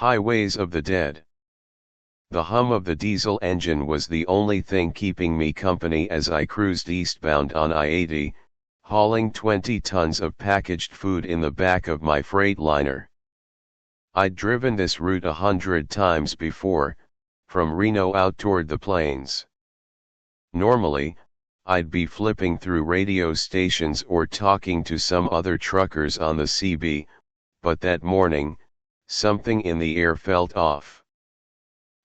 Highways of the dead. The hum of the diesel engine was the only thing keeping me company as I cruised eastbound on I-80, hauling 20 tons of packaged food in the back of my Freightliner. I'd driven this route 100 times before, from Reno out toward the plains. Normally, I'd be flipping through radio stations or talking to some other truckers on the CB, but that morning, something in the air felt off.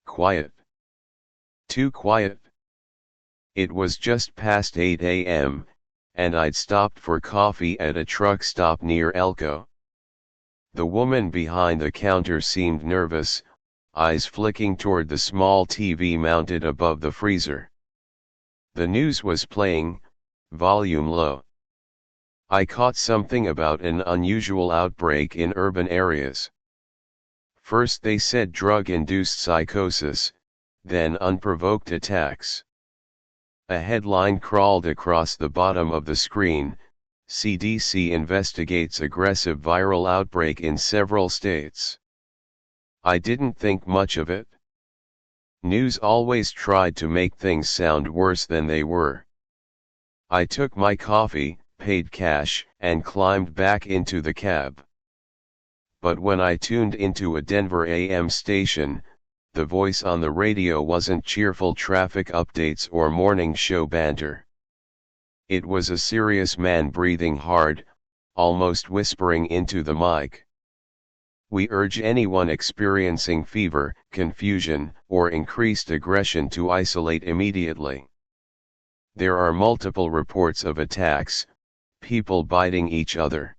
Quiet. Too quiet. It was just past 8 a.m., and I'd stopped for coffee at a truck stop near Elko. The woman behind the counter seemed nervous, eyes flicking toward the small TV mounted above the freezer. The news was playing, volume low. I caught something about an unusual outbreak in urban areas. First they said drug-induced psychosis, then unprovoked attacks. A headline crawled across the bottom of the screen: CDC investigates aggressive viral outbreak in several states. I didn't think much of it. News always tried to make things sound worse than they were. I took my coffee, paid cash, and climbed back into the cab. But when I tuned into a Denver AM station, the voice on the radio wasn't cheerful traffic updates or morning show banter. It was a serious man breathing hard, almost whispering into the mic. We urge anyone experiencing fever, confusion, or increased aggression to isolate immediately. There are multiple reports of attacks, people biting each other.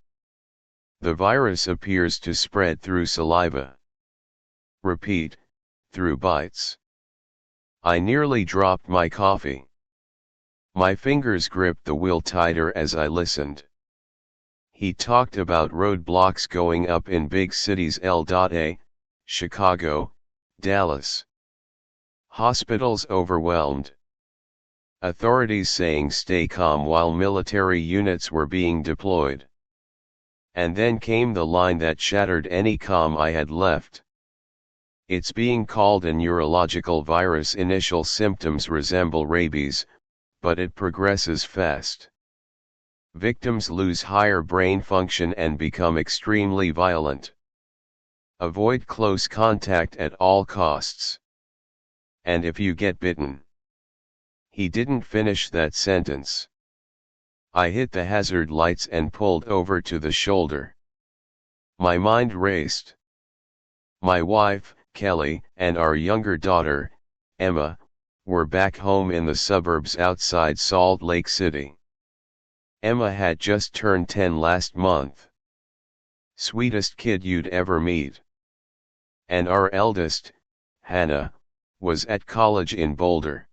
The virus appears to spread through saliva. Repeat, through bites. I nearly dropped my coffee. My fingers gripped the wheel tighter as I listened. He talked about roadblocks going up in big cities: LA, Chicago, Dallas. Hospitals overwhelmed. Authorities saying stay calm while military units were being deployed. And then came the line that shattered any calm I had left. It's being called a neurological virus. Initial symptoms resemble rabies, but it progresses fast. Victims lose higher brain function and become extremely violent. Avoid close contact at all costs. And if you get bitten. He didn't finish that sentence. I hit the hazard lights and pulled over to the shoulder. My mind raced. My wife, Kelly, and our younger daughter, Emma, were back home in the suburbs outside Salt Lake City. Emma had just turned 10 last month. Sweetest kid you'd ever meet. And our eldest, Hannah, was at college in Boulder,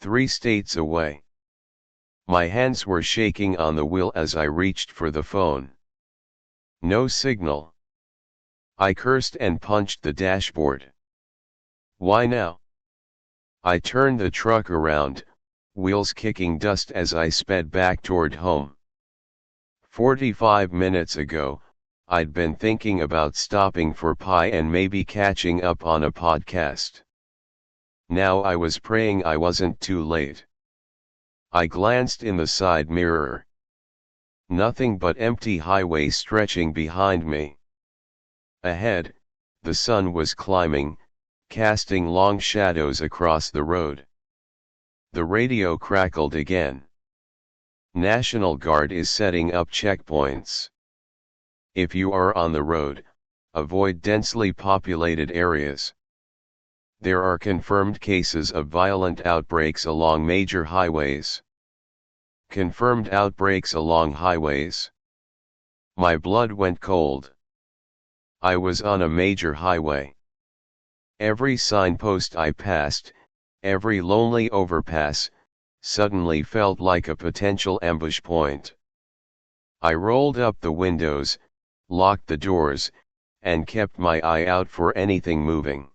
3 states away. My hands were shaking on the wheel as I reached for the phone. No signal. I cursed and punched the dashboard. Why now? I turned the truck around, wheels kicking dust as I sped back toward home. 45 minutes ago, I'd been thinking about stopping for pie and maybe catching up on a podcast. Now I was praying I wasn't too late. I glanced in the side mirror. Nothing but empty highway stretching behind me. Ahead, the sun was climbing, casting long shadows across the road. The radio crackled again. National Guard is setting up checkpoints. If you are on the road, avoid densely populated areas. There are confirmed cases of violent outbreaks along major highways. Confirmed outbreaks along highways. My blood went cold. I was on a major highway. Every signpost I passed, every lonely overpass, suddenly felt like a potential ambush point. I rolled up the windows, locked the doors, and kept my eye out for anything moving.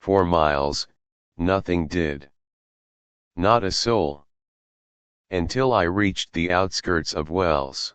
4 miles, nothing did. Not a soul. Until I reached the outskirts of Wells.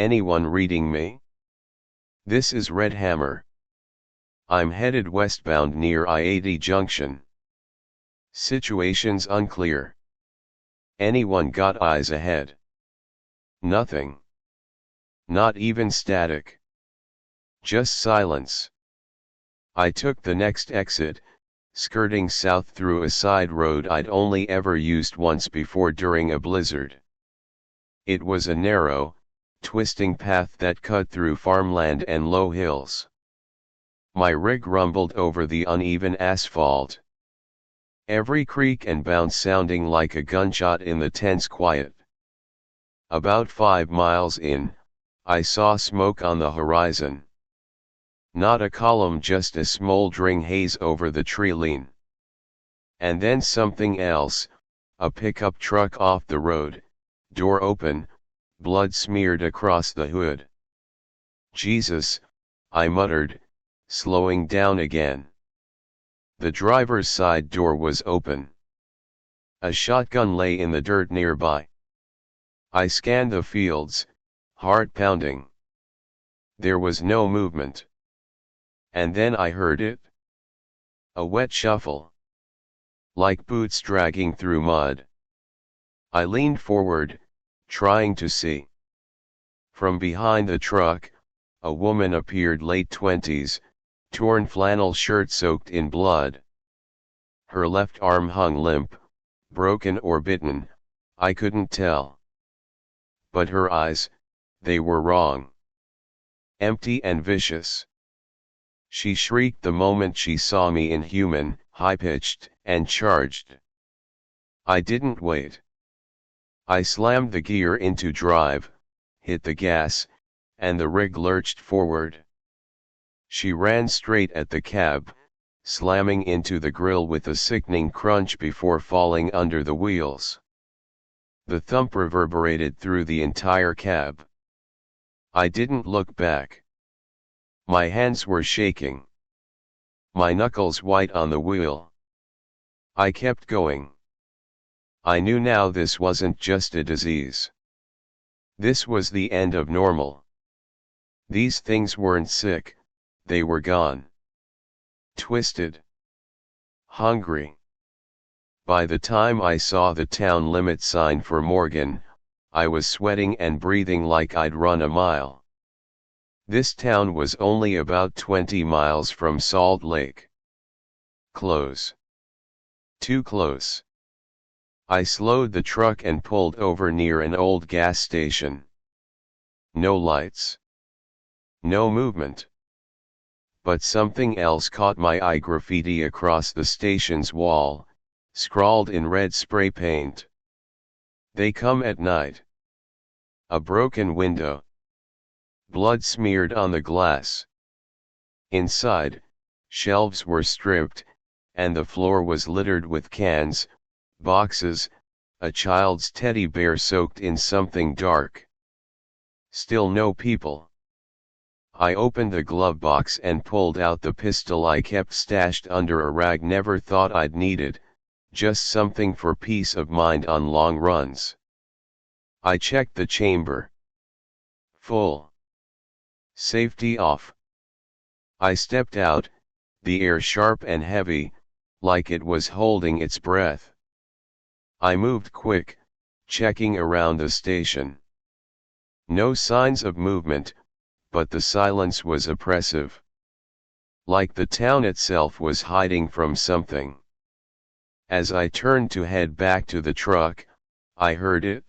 Anyone reading me? This is Red Hammer. I'm headed westbound near I-80 junction. Situation's unclear. Anyone got eyes ahead? Nothing. Not even static. Just silence. I took the next exit, skirting south through a side road I'd only ever used once before during a blizzard. It was a narrow, twisting path that cut through farmland and low hills. My rig rumbled over the uneven asphalt. Every creak and bounce sounding like a gunshot in the tense quiet. About 5 miles in, I saw smoke on the horizon. Not a column, just a smoldering haze over the tree line. And then something else, a pickup truck off the road, door open, blood smeared across the hood. Jesus, I muttered, slowing down again. The driver's side door was open. A shotgun lay in the dirt nearby. I scanned the fields, heart pounding. There was no movement. And then I heard it. A wet shuffle. Like boots dragging through mud. I leaned forward, trying to see. From behind the truck, a woman appeared, late 20s, torn flannel shirt soaked in blood. Her left arm hung limp, broken or bitten, I couldn't tell. But her eyes, they were wrong. Empty and vicious. She shrieked the moment she saw me, inhuman, high-pitched, and charged. I didn't wait. I slammed the gear into drive, hit the gas, and the rig lurched forward. She ran straight at the cab, slamming into the grill with a sickening crunch before falling under the wheels. The thump reverberated through the entire cab. I didn't look back. My hands were shaking. My knuckles white on the wheel. I kept going. I knew now this wasn't just a disease. This was the end of normal. These things weren't sick, they were gone. Twisted. Hungry. By the time I saw the town limit sign for Morgan, I was sweating and breathing like I'd run a mile. This town was only about 20 miles from Salt Lake. Close. Too close. I slowed the truck and pulled over near an old gas station. No lights. No movement. But something else caught my eye: graffiti across the station's wall, scrawled in red spray paint. They come at night. A broken window. Blood smeared on the glass. Inside, shelves were stripped, and the floor was littered with cans, boxes, a child's teddy bear soaked in something dark. Still no people. I opened the glove box and pulled out the pistol I kept stashed under a rag. Never thought I'd need it, just something for peace of mind on long runs. I checked the chamber. Full. Safety off. I stepped out, the air sharp and heavy, like it was holding its breath. I moved quick, checking around the station. No signs of movement, but the silence was oppressive. Like the town itself was hiding from something. As I turned to head back to the truck, I heard it.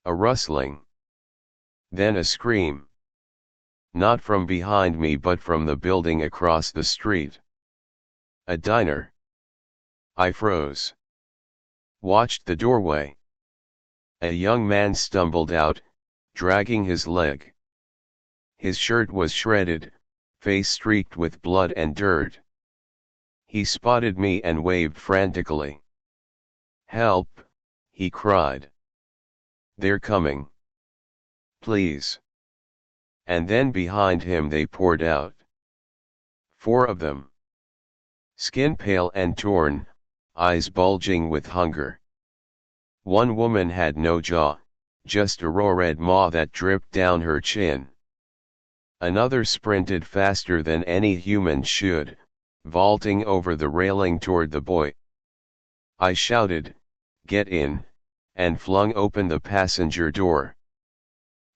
A rustling. Then a scream. Not from behind me but from the building across the street. A diner. I froze. Watched the doorway. A young man stumbled out, dragging his leg. His shirt was shredded, face streaked with blood and dirt. He spotted me and waved frantically. "Help!" he cried. "They're coming. Please." And then behind him they poured out. 4 of them. Skin pale and torn, eyes bulging with hunger. One woman had no jaw, just a raw red maw that dripped down her chin. Another sprinted faster than any human should, vaulting over the railing toward the boy. I shouted, "Get in," and flung open the passenger door.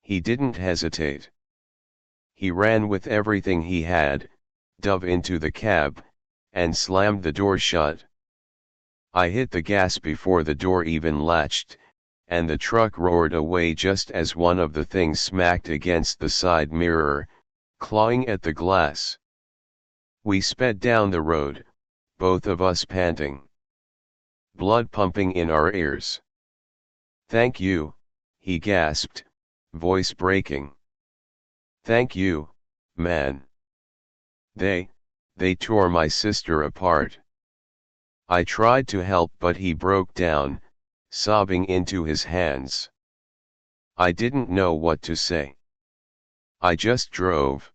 He didn't hesitate. He ran with everything he had, dove into the cab, and slammed the door shut. I hit the gas before the door even latched, and the truck roared away just as one of the things smacked against the side mirror, clawing at the glass. We sped down the road, both of us panting. Blood pumping in our ears. "Thank you," he gasped, voice breaking. "Thank you, man. They tore my sister apart." I tried to help, but he broke down, sobbing into his hands. I didn't know what to say. I just drove.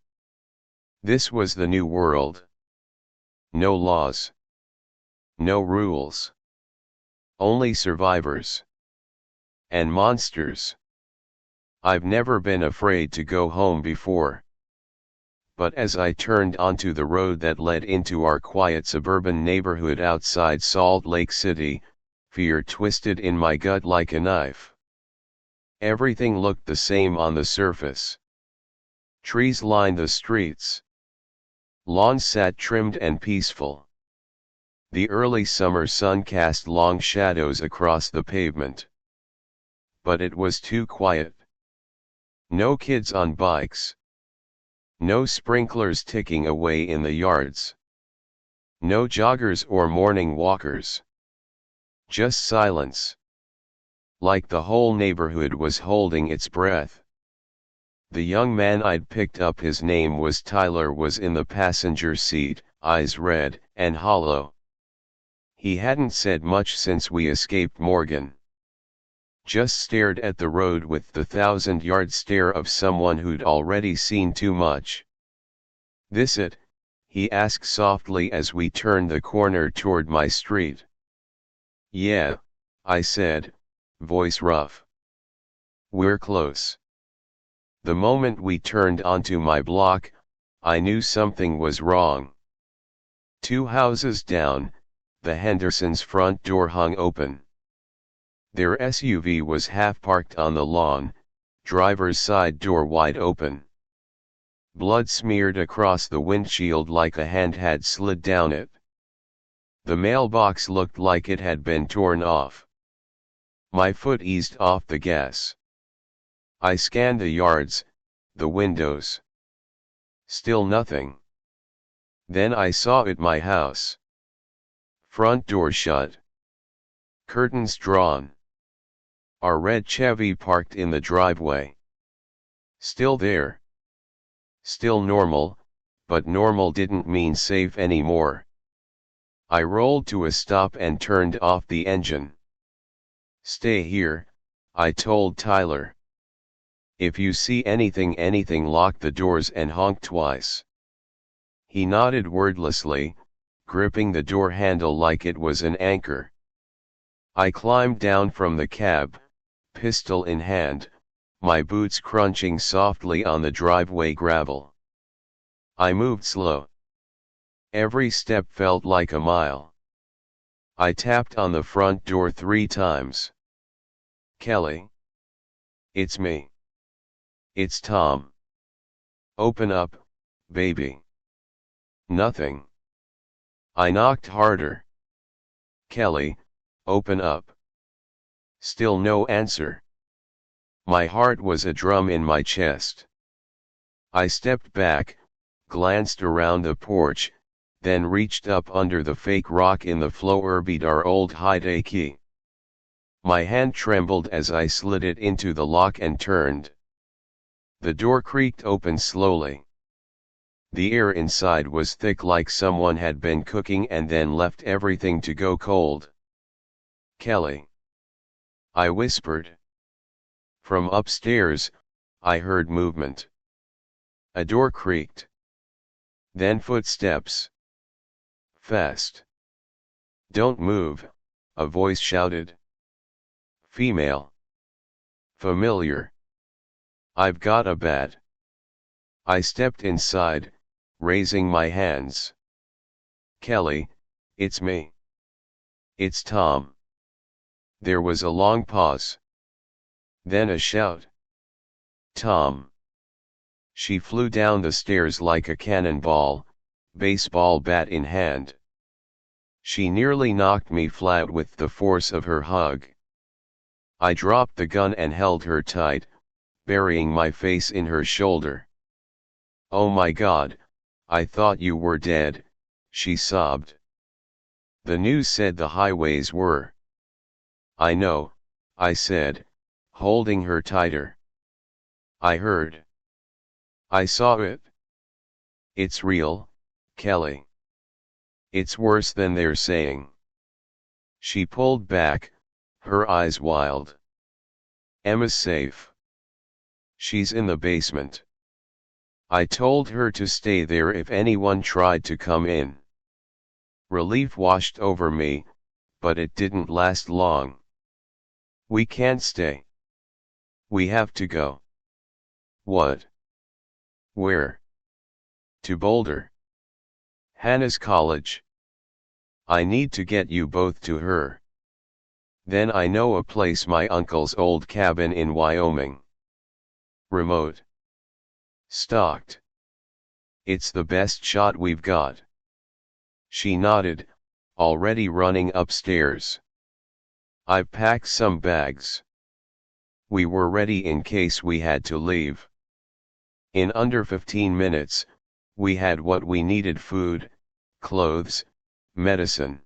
This was the new world. No laws. No rules. Only survivors. And monsters. I've never been afraid to go home before. But as I turned onto the road that led into our quiet suburban neighborhood outside Salt Lake City, fear twisted in my gut like a knife. Everything looked the same on the surface. Trees lined the streets. Lawns sat trimmed and peaceful. The early summer sun cast long shadows across the pavement. But it was too quiet. No kids on bikes. No sprinklers ticking away in the yards. No joggers or morning walkers. Just silence. Like the whole neighborhood was holding its breath. The young man I'd picked up, his name was Tyler, was in the passenger seat, eyes red and hollow. He hadn't said much since we escaped Morgan. Just stared at the road with the 1,000-yard stare of someone who'd already seen too much. "This it?" he asked softly as we turned the corner toward my street. "Yeah," I said, voice rough. "We're close." The moment we turned onto my block, I knew something was wrong. 2 houses down, the Hendersons' front door hung open. Their SUV was half parked on the lawn, driver's side door wide open. Blood smeared across the windshield like a hand had slid down it. The mailbox looked like it had been torn off. My foot eased off the gas. I scanned the yards, the windows. Still nothing. Then I saw it, my house. Front door shut. Curtains drawn. Our red Chevy parked in the driveway. Still there. Still normal, but normal didn't mean safe anymore. I rolled to a stop and turned off the engine. "Stay here," I told Tyler. "If you see anything, lock the doors and honk twice." He nodded wordlessly, gripping the door handle like it was an anchor. I climbed down from the cab, pistol in hand, my boots crunching softly on the driveway gravel. I moved slow. Every step felt like a mile. I tapped on the front door 3 times. "Kelly? It's me. It's Tom. Open up, baby." Nothing. I knocked harder. "Kelly, open up." Still no answer. My heart was a drum in my chest. I stepped back, glanced around the porch, then reached up under the fake rock in the floor, beat our old high-day key. My hand trembled as I slid it into the lock and turned. The door creaked open slowly. The air inside was thick, like someone had been cooking and then left everything to go cold. "Kelly," I whispered. From upstairs, I heard movement. A door creaked. Then footsteps. Fast. "Don't move," a voice shouted. "Female. Familiar. I've got a bat. I stepped inside, raising my hands. Kelly, it's me. It's Tom. There was a long pause. Then a shout. Tom. She flew down the stairs like a cannonball, baseball bat in hand. She nearly knocked me flat with the force of her hug. I dropped the gun and held her tight, burying my face in her shoulder. Oh my God, I thought you were dead, she sobbed. The news said the highways were. I know, I said, holding her tighter. I heard. I saw it. It's real, Kelly. It's worse than they're saying. She pulled back, her eyes wild. Emma's safe. She's in the basement. I told her to stay there if anyone tried to come in. Relief washed over me, but it didn't last long. We can't stay. We have to go. What? Where? To Boulder. Hannah's college. I need to get you both to her. Then I know a place, my uncle's old cabin in Wyoming. Remote. Stocked. It's the best shot we've got. She nodded, already running upstairs. I've packed some bags. We were ready in case we had to leave. In under 15 minutes, we had what we needed: food, clothes, medicine,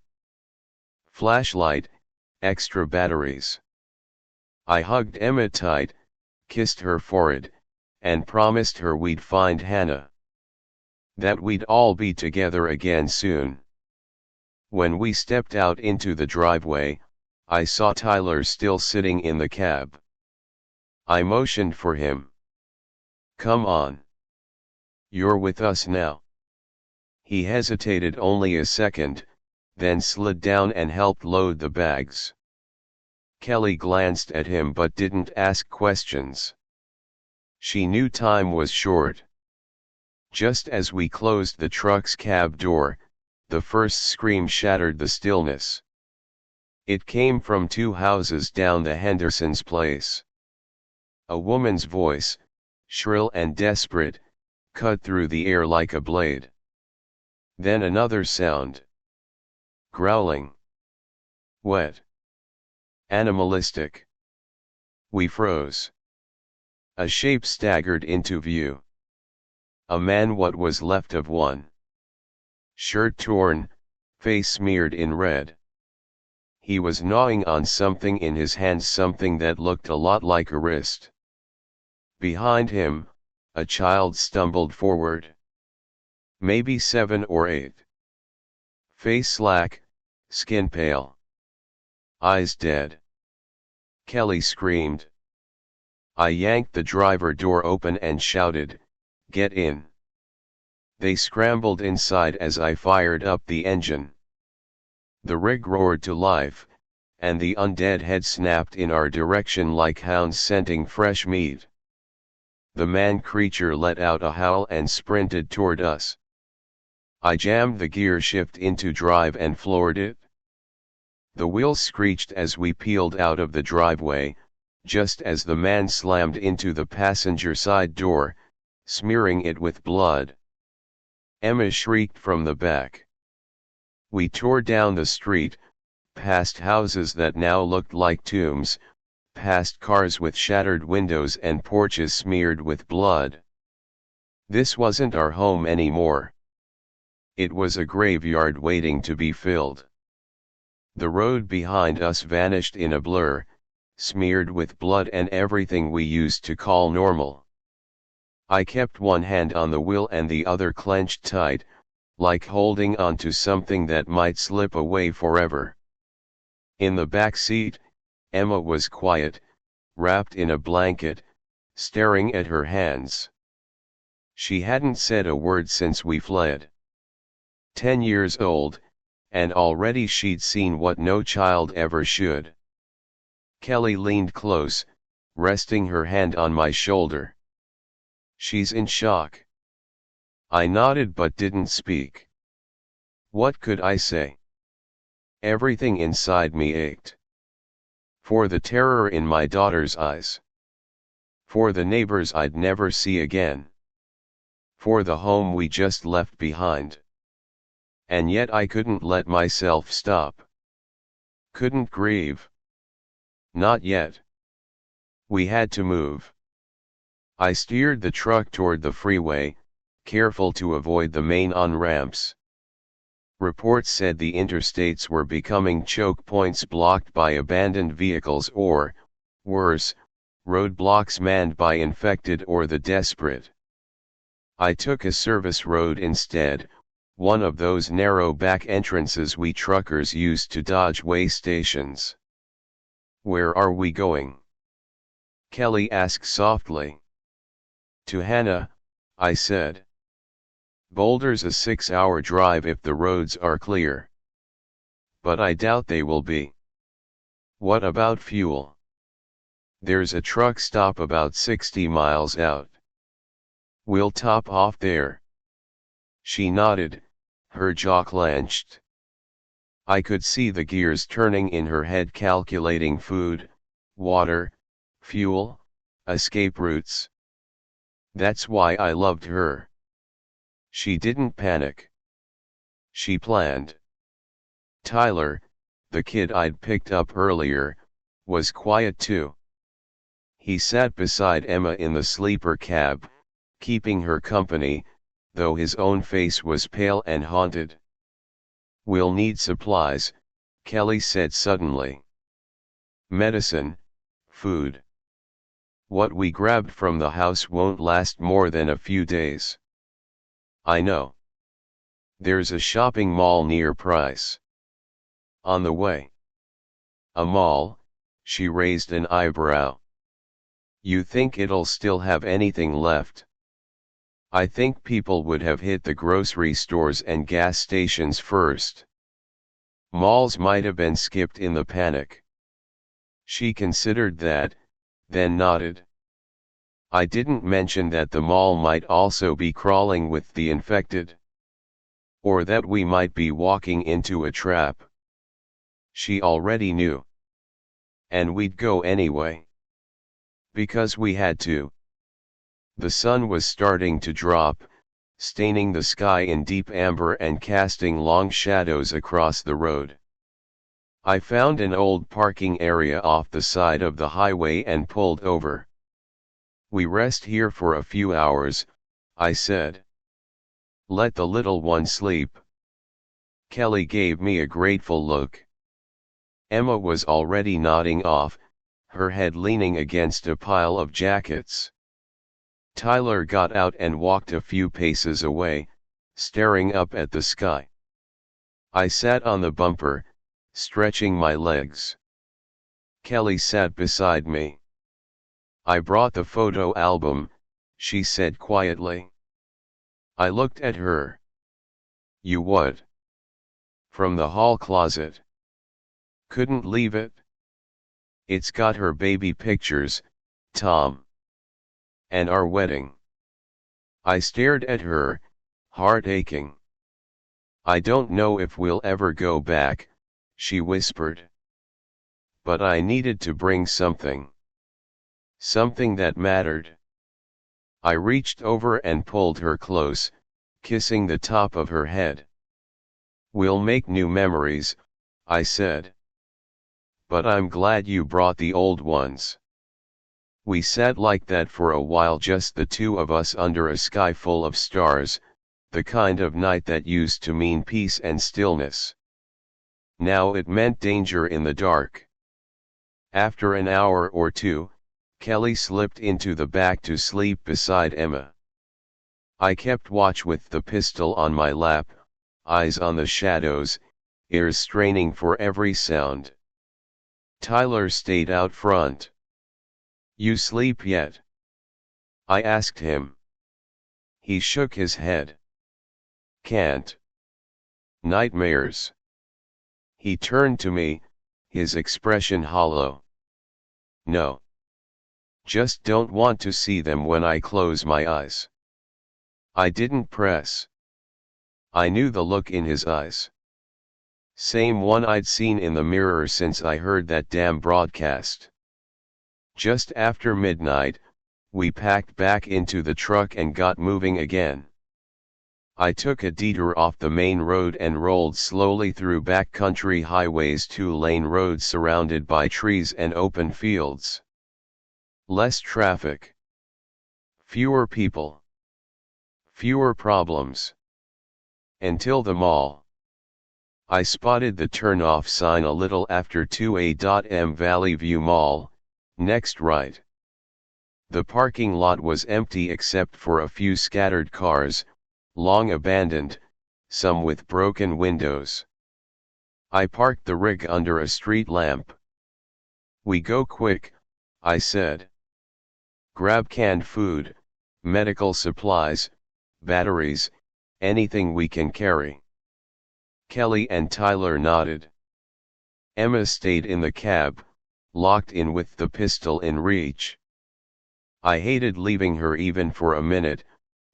flashlight, extra batteries. I hugged Emma tight, kissed her forehead, and promised her we'd find Hannah. That we'd all be together again soon. When we stepped out into the driveway, I saw Tyler still sitting in the cab. I motioned for him. Come on. You're with us now. He hesitated only a second, then slid down and helped load the bags. Kelly glanced at him but didn't ask questions. She knew time was short. Just as we closed the truck's cab door, the first scream shattered the stillness. It came from 2 houses down the Hendersons' place. A woman's voice, shrill and desperate, cut through the air like a blade. Then another sound. Growling. Wet. Animalistic. We froze. A shape staggered into view. A man, what was left of one. Shirt torn, face smeared in red. He was gnawing on something in his hands, something that looked a lot like a wrist. Behind him, a child stumbled forward. Maybe 7 or 8. Face slack, skin pale. Eyes dead. Kelly screamed. I yanked the driver door open and shouted, "Get in." They scrambled inside as I fired up the engine. The rig roared to life, and the undead head snapped in our direction like hounds scenting fresh meat. The man-creature let out a howl and sprinted toward us. I jammed the gear shift into drive and floored it. The wheels screeched as we peeled out of the driveway, just as the man slammed into the passenger side door, smearing it with blood. Emma shrieked from the back. We tore down the street, past houses that now looked like tombs, past cars with shattered windows and porches smeared with blood. This wasn't our home anymore. It was a graveyard waiting to be filled. The road behind us vanished in a blur, smeared with blood and everything we used to call normal. I kept one hand on the wheel and the other clenched tight, like holding on to something that might slip away forever. In the back seat, Emma was quiet, wrapped in a blanket, staring at her hands. She hadn't said a word since we fled. 10 years old, and already she'd seen what no child ever should. Kelly leaned close, resting her hand on my shoulder. She's in shock. I nodded but didn't speak. What could I say? Everything inside me ached. For the terror in my daughter's eyes. For the neighbors I'd never see again. For the home we just left behind. And yet I couldn't let myself stop. Couldn't grieve. Not yet. We had to move. I steered the truck toward the freeway, careful to avoid the main on-ramps. Reports said the interstates were becoming choke points blocked by abandoned vehicles or, worse, roadblocks manned by infected or the desperate. I took a service road instead, one of those narrow back entrances we truckers used to dodge way stations. Where are we going? Kelly asked softly. To Hannah, I said. Boulder's a 6-hour drive if the roads are clear. But I doubt they will be. What about fuel? There's a truck stop about 60 miles out. We'll top off there. She nodded, her jaw clenched. I could see the gears turning in her head calculating food, water, fuel, escape routes. That's why I loved her. She didn't panic. She planned. Tyler, the kid I'd picked up earlier, was quiet too. He sat beside Emma in the sleeper cab, keeping her company, though his own face was pale and haunted. We'll need supplies, Kelly said suddenly. Medicine, food. What we grabbed from the house won't last more than a few days. I know. There's a shopping mall near Price. On the way. A mall? She raised an eyebrow. You think it'll still have anything left? I think people would have hit the grocery stores and gas stations first. Malls might have been skipped in the panic. She considered that, then nodded. I didn't mention that the mall might also be crawling with the infected. Or that we might be walking into a trap. She already knew. And we'd go anyway. Because we had to. The sun was starting to drop, staining the sky in deep amber and casting long shadows across the road. I found an old parking area off the side of the highway and pulled over. We rest here for a few hours, I said. Let the little one sleep. Kelly gave me a grateful look. Emma was already nodding off, her head leaning against a pile of jackets. Tyler got out and walked a few paces away, staring up at the sky. I sat on the bumper, stretching my legs. Kelly sat beside me. I brought the photo album, she said quietly. I looked at her. You what? From the hall closet. Couldn't leave it. It's got her baby pictures, Tom. And our wedding. I stared at her, heart aching. I don't know if we'll ever go back, she whispered. But I needed to bring something. Something that mattered. I reached over and pulled her close, kissing the top of her head. We'll make new memories, I said. But I'm glad you brought the old ones. We sat like that for a while, just the two of us under a sky full of stars, the kind of night that used to mean peace and stillness. Now it meant danger in the dark. After an hour or two, Kelly slipped into the back to sleep beside Emma. I kept watch with the pistol on my lap, eyes on the shadows, ears straining for every sound. Tyler stayed out front. You sleep yet? I asked him. He shook his head. Can't. Nightmares. He turned to me, his expression hollow. No. Just don't want to see them when I close my eyes. I didn't press. I knew the look in his eyes. Same one I'd seen in the mirror since I heard that damn broadcast. Just after midnight, we packed back into the truck and got moving again. I took a detour off the main road and rolled slowly through backcountry highways, 2-lane roads surrounded by trees and open fields. Less traffic. Fewer people. Fewer problems. Until the mall. I spotted the turn-off sign a little after 2A.M. Valley View Mall, next right. The parking lot was empty except for a few scattered cars, long abandoned, some with broken windows. I parked the rig under a street lamp. "We go quick," I said. "Grab canned food, medical supplies, batteries, anything we can carry." Kelly and Tyler nodded. Emma stayed in the cab, locked in with the pistol in reach. I hated leaving her even for a minute,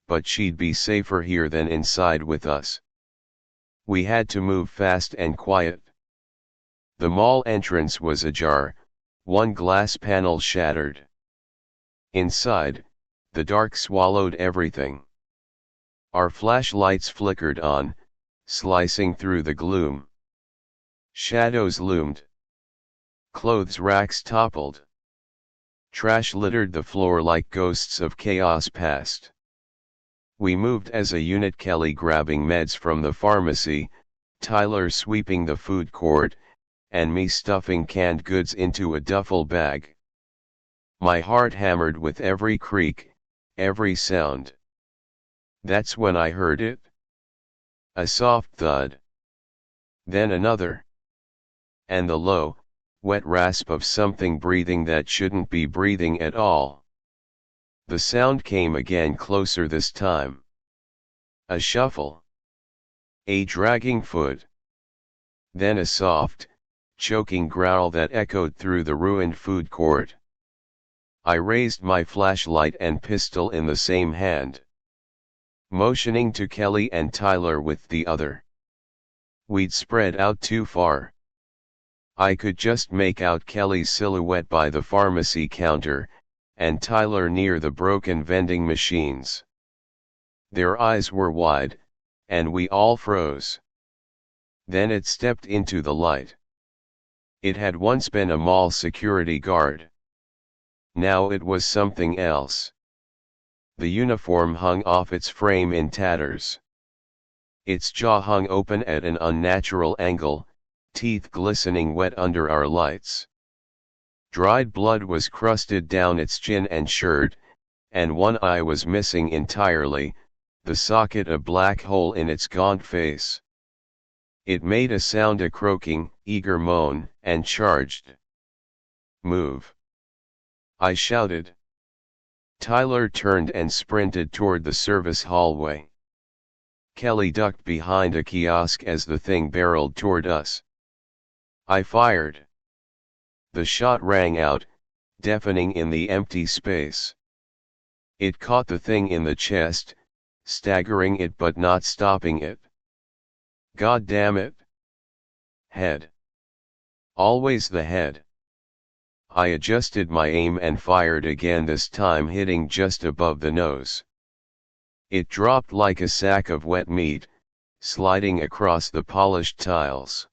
but she'd be safer here than inside with us. We had to move fast and quiet. The mall entrance was ajar, one glass panel shattered. Inside, the dark swallowed everything. Our flashlights flickered on, slicing through the gloom. Shadows loomed. Clothes racks toppled. Trash littered the floor like ghosts of chaos past. We moved as a unit, Kelly grabbing meds from the pharmacy, Tyler sweeping the food court, and me stuffing canned goods into a duffel bag. My heart hammered with every creak, every sound. That's when I heard it. A soft thud. Then another. And the low, wet rasp of something breathing that shouldn't be breathing at all. The sound came again, closer this time. A shuffle. A dragging foot. Then a soft, choking growl that echoed through the ruined food court. I raised my flashlight and pistol in the same hand, motioning to Kelly and Tyler with the other. We'd spread out too far. I could just make out Kelly's silhouette by the pharmacy counter, and Tyler near the broken vending machines. Their eyes were wide, and we all froze. Then it stepped into the light. It had once been a mall security guard. Now it was something else. The uniform hung off its frame in tatters. Its jaw hung open at an unnatural angle, teeth glistening wet under our lights. Dried blood was crusted down its chin and shirt, and one eye was missing entirely, the socket a black hole in its gaunt face. It made a sound, a croaking, eager moan, and charged. "Move!" I shouted. Tyler turned and sprinted toward the service hallway. Kelly ducked behind a kiosk as the thing barreled toward us. I fired. The shot rang out, deafening in the empty space. It caught the thing in the chest, staggering it but not stopping it. God damn it! Head. Always the head. I adjusted my aim and fired again, this time hitting just above the nose. It dropped like a sack of wet meat, sliding across the polished tiles.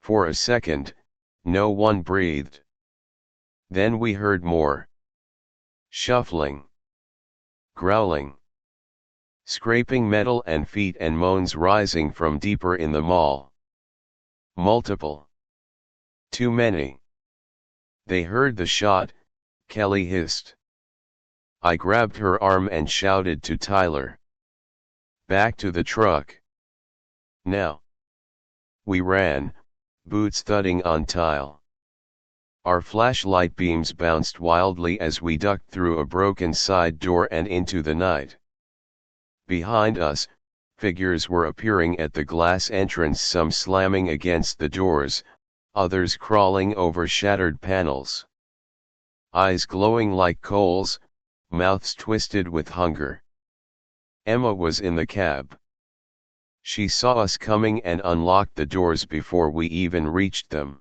For a second, no one breathed. Then we heard more. Shuffling. Growling. Scraping metal and feet and moans rising from deeper in the mall. Multiple. Too many. They heard the shot, Kelly hissed. I grabbed her arm and shouted to Tyler. Back to the truck. Now. We ran, boots thudding on tile. Our flashlight beams bounced wildly as we ducked through a broken side door and into the night. Behind us, figures were appearing at the glass entrance, some slamming against the doors, others crawling over shattered panels. eyes glowing like coals, mouths twisted with hunger. Emma was in the cab. She saw us coming and unlocked the doors before we even reached them.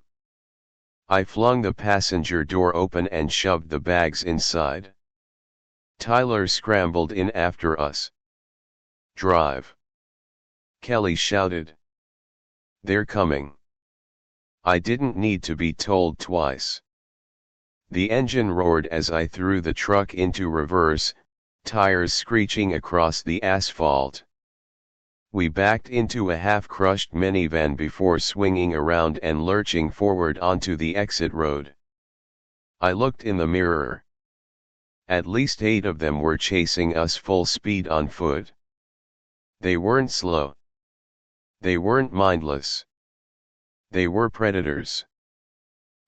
I flung the passenger door open and shoved the bags inside. Tyler scrambled in after us. "Drive!" Kelly shouted. "They're coming." I didn't need to be told twice. The engine roared as I threw the truck into reverse, tires screeching across the asphalt. We backed into a half-crushed minivan before swinging around and lurching forward onto the exit road. I looked in the mirror. At least 8 of them were chasing us full speed on foot. They weren't slow. They weren't mindless. They were predators.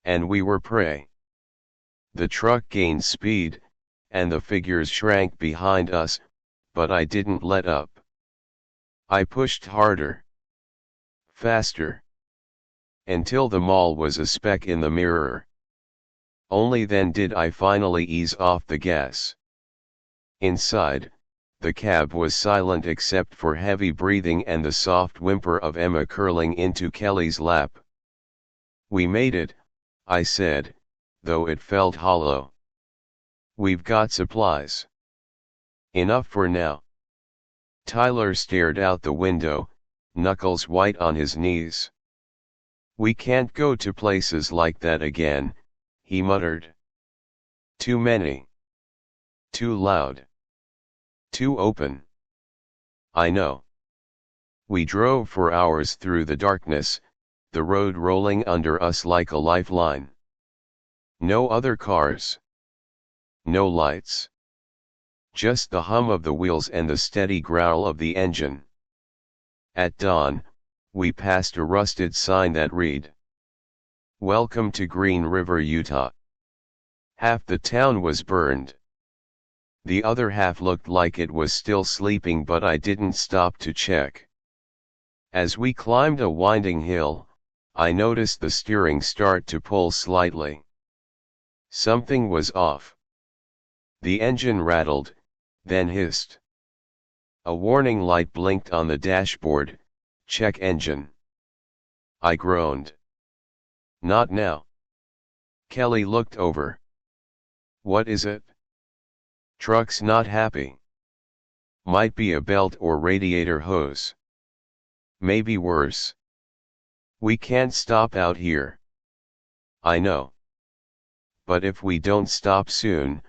And we were prey. The truck gained speed, and the figures shrank behind us, but I didn't let up. I pushed harder. Faster. Until the mall was a speck in the mirror. Only then did I finally ease off the gas. Inside, the cab was silent except for heavy breathing and the soft whimper of Emma curling into Kelly's lap. "We made it," I said, though it felt hollow. "We've got supplies." "Enough for now." Tyler stared out the window, knuckles white on his knees. "We can't go to places like that again," he muttered. "Too many. Too loud. Too open." "I know." We drove for hours through the darkness, the road rolling under us like a lifeline. No other cars. No lights. Just the hum of the wheels and the steady growl of the engine. At dawn, we passed a rusted sign that read, "Welcome to Green River, Utah." Half the town was burned. The other half looked like it was still sleeping, but I didn't stop to check. As we climbed a winding hill, I noticed the steering start to pull slightly. Something was off. The engine rattled, then hissed. A warning light blinked on the dashboard, "Check engine." I groaned. "Not now." Kelly looked over. "What is it?" "Truck's not happy." "Might be a belt or radiator hose." "Maybe worse." "We can't stop out here." "I know. But if we don't stop soon,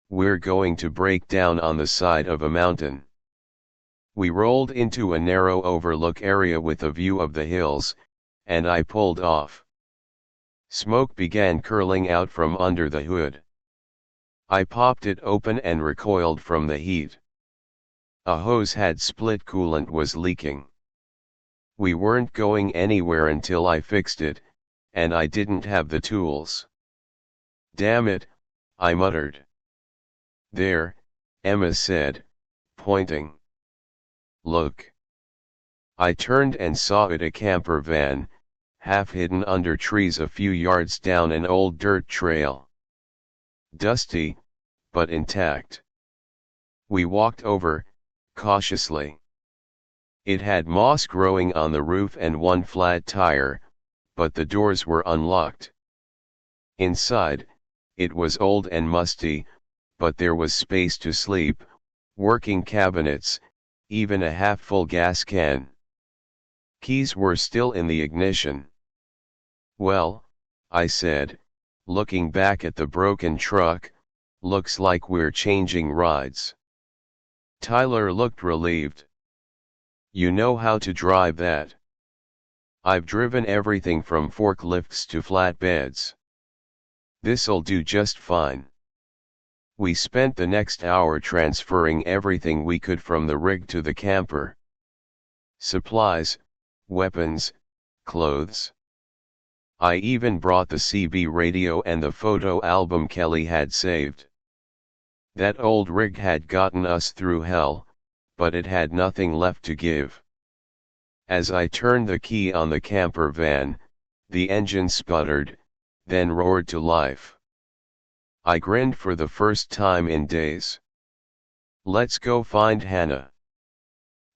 we're going to break down on the side of a mountain." We rolled into a narrow overlook area with a view of the hills, and I pulled off. Smoke began curling out from under the hood. I popped it open and recoiled from the heat. A hose had split, coolant was leaking. We weren't going anywhere until I fixed it, and I didn't have the tools. "Damn it," I muttered. "There," Emma said, pointing. "Look." I turned and saw it, a camper van, half hidden under trees a few yards down an old dirt trail. Dusty, but intact. We walked over, cautiously. It had moss growing on the roof and one flat tire, but the doors were unlocked. Inside, it was old and musty, but there was space to sleep, working cabinets, even a half-full gas can. Keys were still in the ignition. "Well," I said, looking back at the broken truck, "looks like we're changing rides." Tyler looked relieved. "You know how to drive that?" "I've driven everything from forklifts to flatbeds. This'll do just fine." We spent the next hour transferring everything we could from the rig to the camper. Supplies, weapons, clothes. I even brought the CB radio and the photo album Kelly had saved. That old rig had gotten us through hell, but it had nothing left to give. As I turned the key on the camper van, the engine sputtered, then roared to life. I grinned for the first time in days. Let's go find Hannah.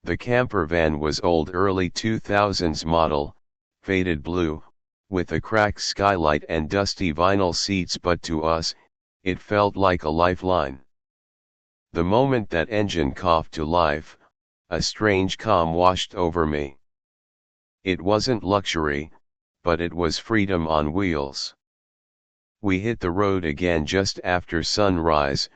The camper van was old early 2000s model, faded blue, with a cracked skylight and dusty vinyl seats, but to us, it felt like a lifeline. The moment that engine coughed to life, a strange calm washed over me. It wasn't luxury, but it was freedom on wheels. We hit the road again just after sunrise,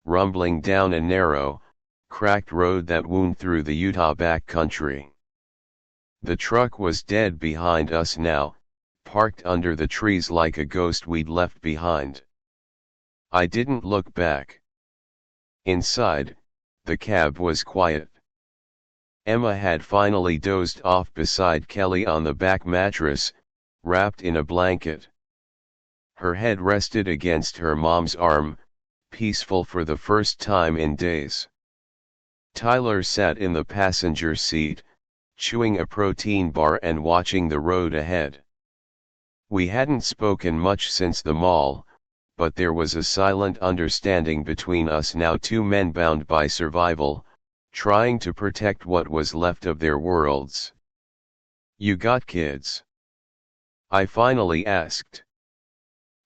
rumbling down a narrow, cracked road that wound through the Utah backcountry. The truck was dead behind us now, parked under the trees like a ghost we'd left behind. I didn't look back. Inside, the cab was quiet. Emma had finally dozed off beside Kelly on the back mattress, wrapped in a blanket. Her head rested against her mom's arm, peaceful for the first time in days. Tyler sat in the passenger seat, chewing a protein bar and watching the road ahead. We hadn't spoken much since the mall, but there was a silent understanding between us now, two men bound by survival, trying to protect what was left of their worlds. "You got kids?" I finally asked.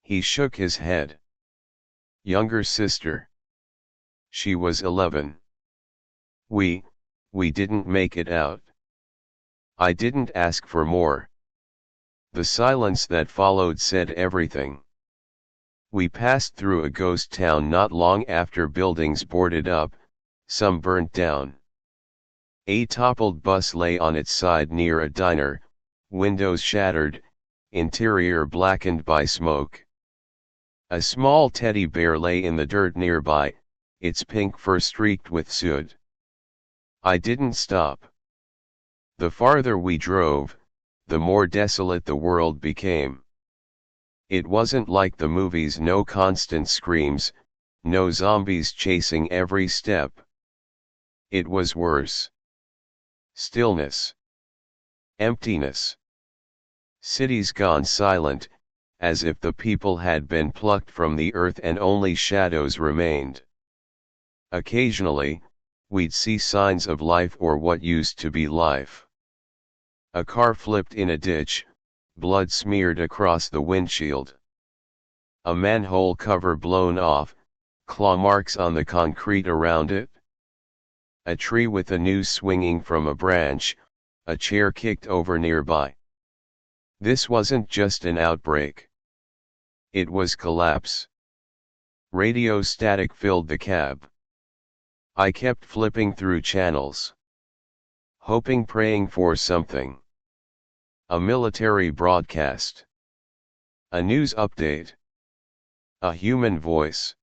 He shook his head. "Younger sister. She was 11. We didn't make it out." I didn't ask for more. The silence that followed said everything. We passed through a ghost town not long after, buildings boarded up, some burnt down. A toppled bus lay on its side near a diner, windows shattered, interior blackened by smoke. A small teddy bear lay in the dirt nearby, its pink fur streaked with soot. I didn't stop. The farther we drove, the more desolate the world became. It wasn't like the movies, no constant screams, no zombies chasing every step. It was worse. Stillness. Emptiness. Cities gone silent, as if the people had been plucked from the earth and only shadows remained. Occasionally, we'd see signs of life, or what used to be life. A car flipped in a ditch, blood smeared across the windshield. A manhole cover blown off, claw marks on the concrete around it. A tree with a noose swinging from a branch, a chair kicked over nearby. This wasn't just an outbreak. It was collapse. Radio static filled the cab. I kept flipping through channels. Hoping, praying for something. A military broadcast. A news update. A human voice.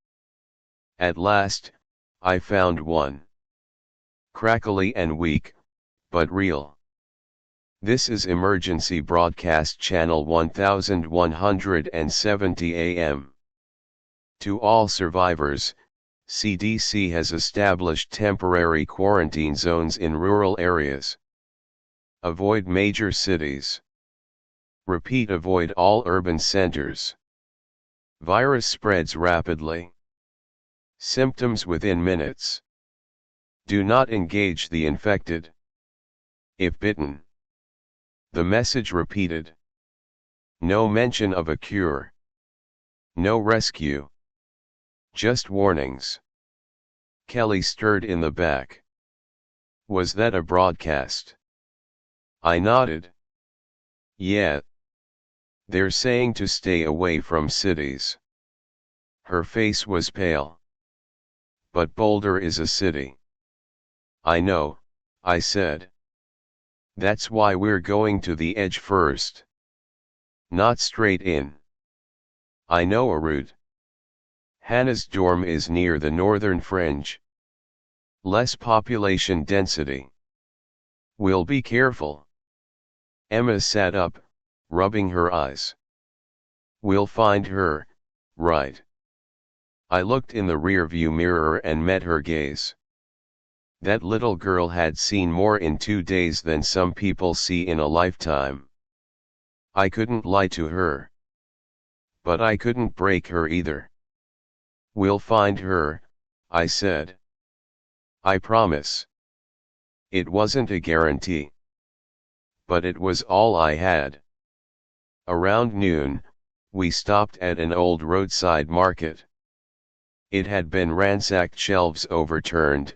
At last, I found one. Crackly and weak, but real. "This is Emergency Broadcast Channel 1170 AM. To all survivors, CDC has established temporary quarantine zones in rural areas. Avoid major cities. Repeat, avoid all urban centers. Virus spreads rapidly. Symptoms within minutes. Do not engage the infected. If bitten." The message repeated. No mention of a cure. No rescue. Just warnings. Kelly stirred in the back. "Was that a broadcast?" I nodded. "Yeah. They're saying to stay away from cities." Her face was pale. "But Boulder is a city." "I know," I said. "That's why we're going to the edge first. Not straight in. I know a route. Hannah's dorm is near the northern fringe. Less population density. We'll be careful." Emma sat up, rubbing her eyes. "We'll find her, right?" I looked in the rearview mirror and met her gaze. That little girl had seen more in 2 days than some people see in a lifetime. I couldn't lie to her. But I couldn't break her either. We'll find her, I said. I promise. It wasn't a guarantee. But it was all I had. Around noon, we stopped at an old roadside market. It had been ransacked, shelves overturned,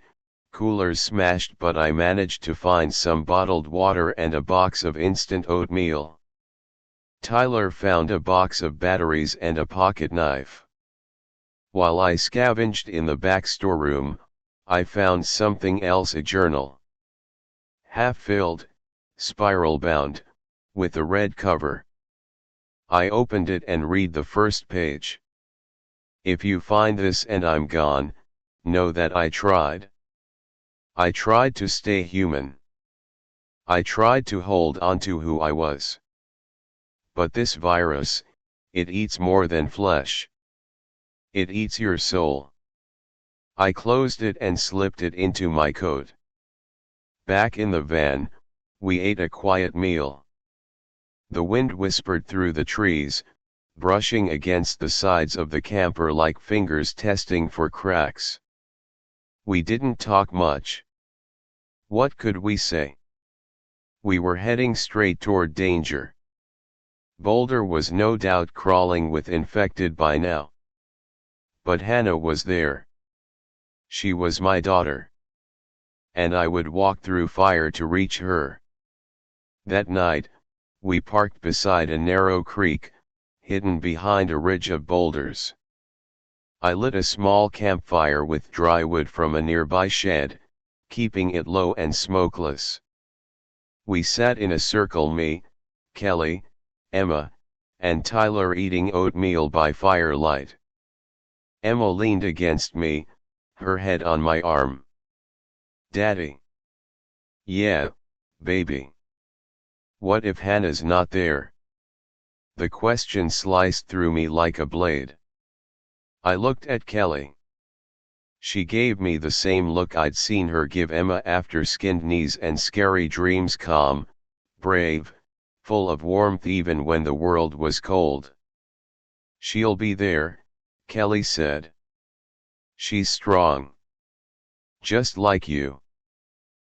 coolers smashed, but I managed to find some bottled water and a box of instant oatmeal. Tyler found a box of batteries and a pocket knife. While I scavenged in the back storeroom, I found something else, a journal. Half-filled, spiral-bound, with a red cover. I opened it and read the first page. If you find this and I'm gone, know that I tried. I tried to stay human. I tried to hold on to who I was. But this virus, it eats more than flesh. It eats your soul. I closed it and slipped it into my coat. Back in the van, we ate a quiet meal. The wind whispered through the trees, brushing against the sides of the camper like fingers testing for cracks. We didn't talk much. What could we say? We were heading straight toward danger. Boulder was no doubt crawling with infected by now. But Hannah was there. She was my daughter. And I would walk through fire to reach her. That night, we parked beside a narrow creek, hidden behind a ridge of boulders. I lit a small campfire with dry wood from a nearby shed, keeping it low and smokeless. We sat in a circle, me, Kelly, Emma, and Tyler, eating oatmeal by firelight. Emma leaned against me, her head on my arm. Daddy. Yeah, baby. What if Hannah's not there? The question sliced through me like a blade. I looked at Kelly. She gave me the same look I'd seen her give Emma after Skinned Knees and Scary Dreams, calm, brave, full of warmth even when the world was cold. She'll be there, Kelly said. She's strong. Just like you.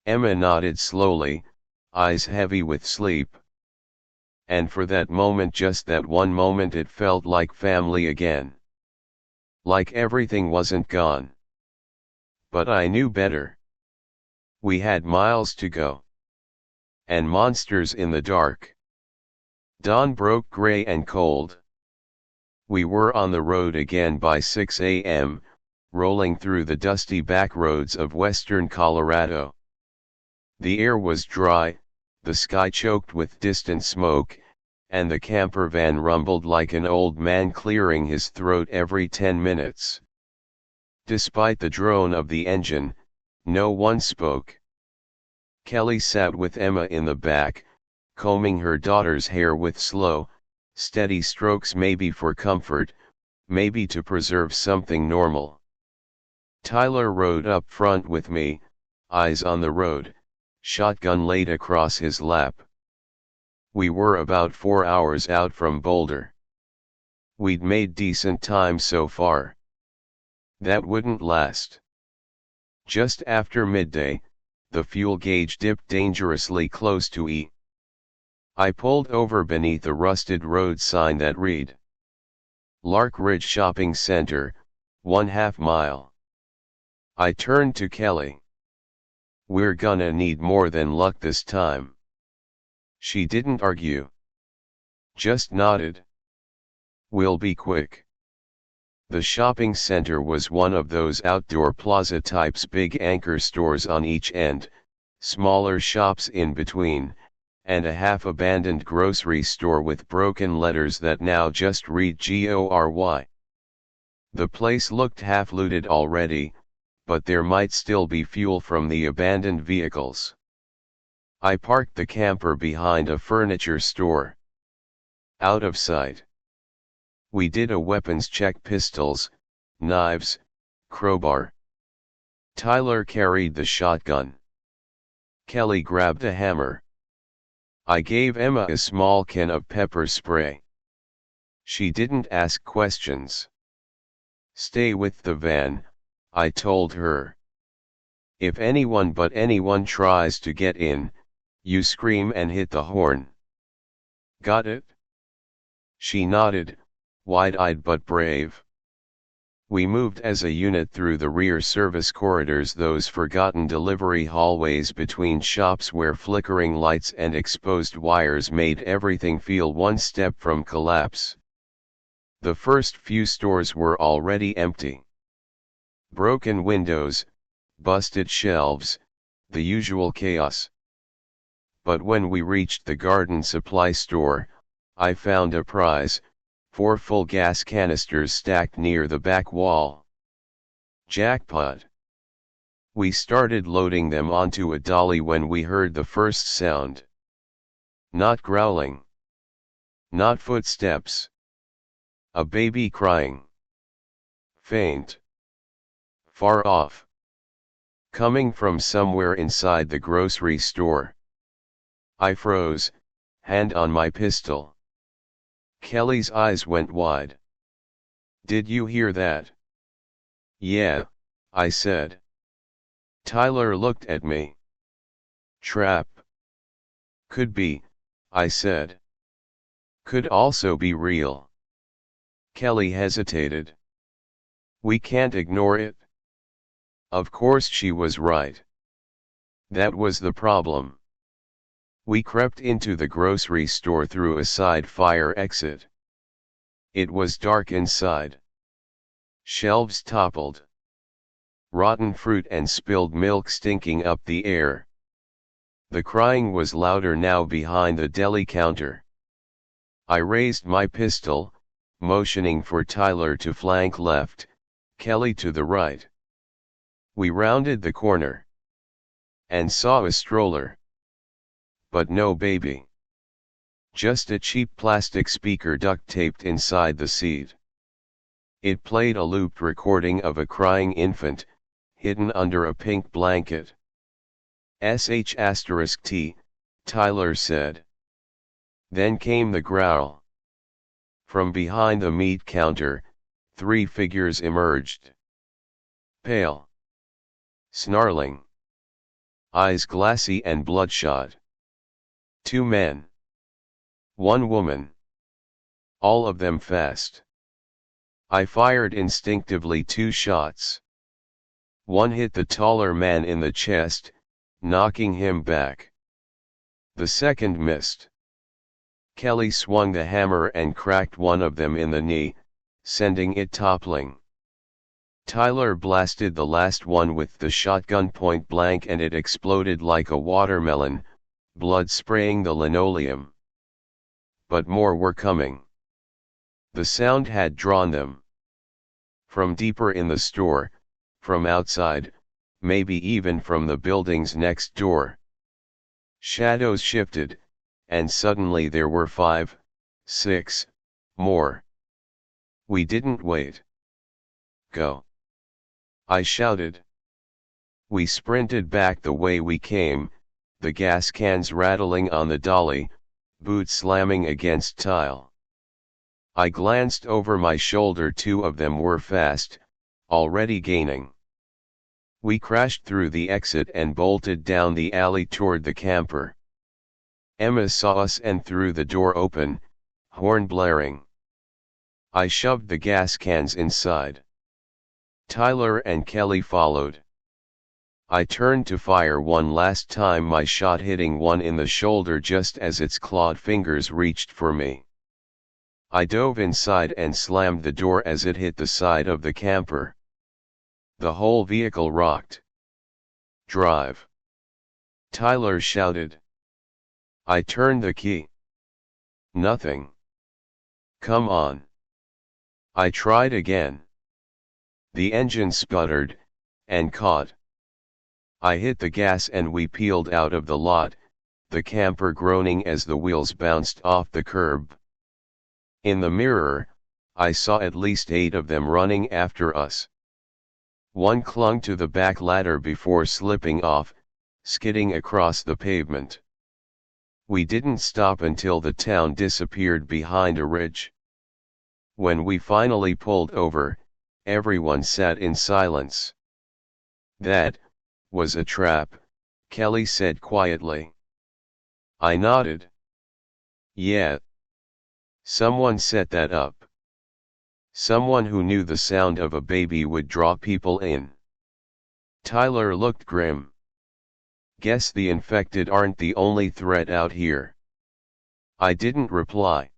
Emma nodded slowly, eyes heavy with sleep. And for that moment, just that one moment, it felt like family again. Like everything wasn't gone. But I knew better. We had miles to go. And monsters in the dark. Dawn broke gray and cold. We were on the road again by 6 a.m., rolling through the dusty back roads of western Colorado. The air was dry, the sky choked with distant smoke, and the camper van rumbled like an old man clearing his throat every 10 minutes. Despite the drone of the engine, no one spoke. Kelly sat with Emma in the back, combing her daughter's hair with slow, steady strokes, maybe for comfort, maybe to preserve something normal. Tyler rode up front with me, eyes on the road, shotgun laid across his lap. We were about 4 hours out from Boulder. We'd made decent time so far. That wouldn't last. Just after midday, the fuel gauge dipped dangerously close to E. I pulled over beneath a rusted road sign that read Lark Ridge Shopping Center, 1/2 mile. I turned to Kelly. We're gonna need more than luck this time. She didn't argue. Just nodded. We'll be quick. The shopping center was one of those outdoor plaza types, big anchor stores on each end, smaller shops in between, and a half-abandoned grocery store with broken letters that now just read GORY. The place looked half-looted already, but there might still be fuel from the abandoned vehicles. I parked the camper behind a furniture store. Out of sight. We did a weapons check: pistols, knives, crowbar. Tyler carried the shotgun. Kelly grabbed a hammer. I gave Emma a small can of pepper spray. She didn't ask questions. Stay with the van, I told her. If anyone but anyone tries to get in, you scream and hit the horn. Got it? She nodded, wide-eyed but brave. We moved as a unit through the rear service corridors, those forgotten delivery hallways between shops where flickering lights and exposed wires made everything feel one step from collapse. The first few stores were already empty. Broken windows, busted shelves, the usual chaos. But when we reached the garden supply store, I found a prize. 4 full gas canisters stacked near the back wall. Jackpot! We started loading them onto a dolly when we heard the first sound. Not growling. Not footsteps. A baby crying. Faint. Far off. Coming from somewhere inside the grocery store. I froze, hand on my pistol. Kelly's eyes went wide. Did you hear that? Yeah, I said. Tyler looked at me. Trap. Could be, I said. Could also be real. Kelly hesitated. We can't ignore it. Of course she was right. That was the problem. We crept into the grocery store through a side fire exit. It was dark inside. Shelves toppled. Rotten fruit and spilled milk stinking up the air. The crying was louder now behind the deli counter. I raised my pistol, motioning for Tyler to flank left, Kelly to the right. We rounded the corner. And saw a stroller. But no baby. Just a cheap plastic speaker duct taped inside the seat. It played a looped recording of a crying infant, hidden under a pink blanket. *T, Tyler said. Then came the growl. From behind the meat counter, 3 figures emerged. Pale. Snarling. Eyes glassy and bloodshot. 2 men. 1 woman. All of them fast. I fired instinctively 2 shots. One hit the taller man in the chest, knocking him back. The second missed. Kelly swung the hammer and cracked one of them in the knee, sending it toppling. Tyler blasted the last one with the shotgun point blank and it exploded like a watermelon, blood spraying the linoleum. But more were coming. The sound had drawn them. From deeper in the store, from outside, maybe even from the buildings next door. Shadows shifted, and suddenly there were 5, 6, more. We didn't wait. Go! I shouted. We sprinted back the way we came, the gas cans rattling on the dolly, boots slamming against tile. I glanced over my shoulder, 2 of them were fast, already gaining. We crashed through the exit and bolted down the alley toward the camper. Emma saw us and threw the door open, horn blaring. I shoved the gas cans inside. Tyler and Kelly followed. I turned to fire one last time, my shot hitting one in the shoulder just as its clawed fingers reached for me. I dove inside and slammed the door as it hit the side of the camper. The whole vehicle rocked. Drive! Tyler shouted. I turned the key. Nothing. Come on. I tried again. The engine sputtered, and caught. I hit the gas and we peeled out of the lot, the camper groaning as the wheels bounced off the curb. In the mirror, I saw at least 8 of them running after us. One clung to the back ladder before slipping off, skidding across the pavement. We didn't stop until the town disappeared behind a ridge. When we finally pulled over, Everyone sat in silence. "That was a trap," Kelly said quietly. I nodded. "Yeah. Someone set that up. Someone who knew the sound of a baby would draw people in." Tyler looked grim. "Guess the infected aren't the only threat out here." I didn't reply.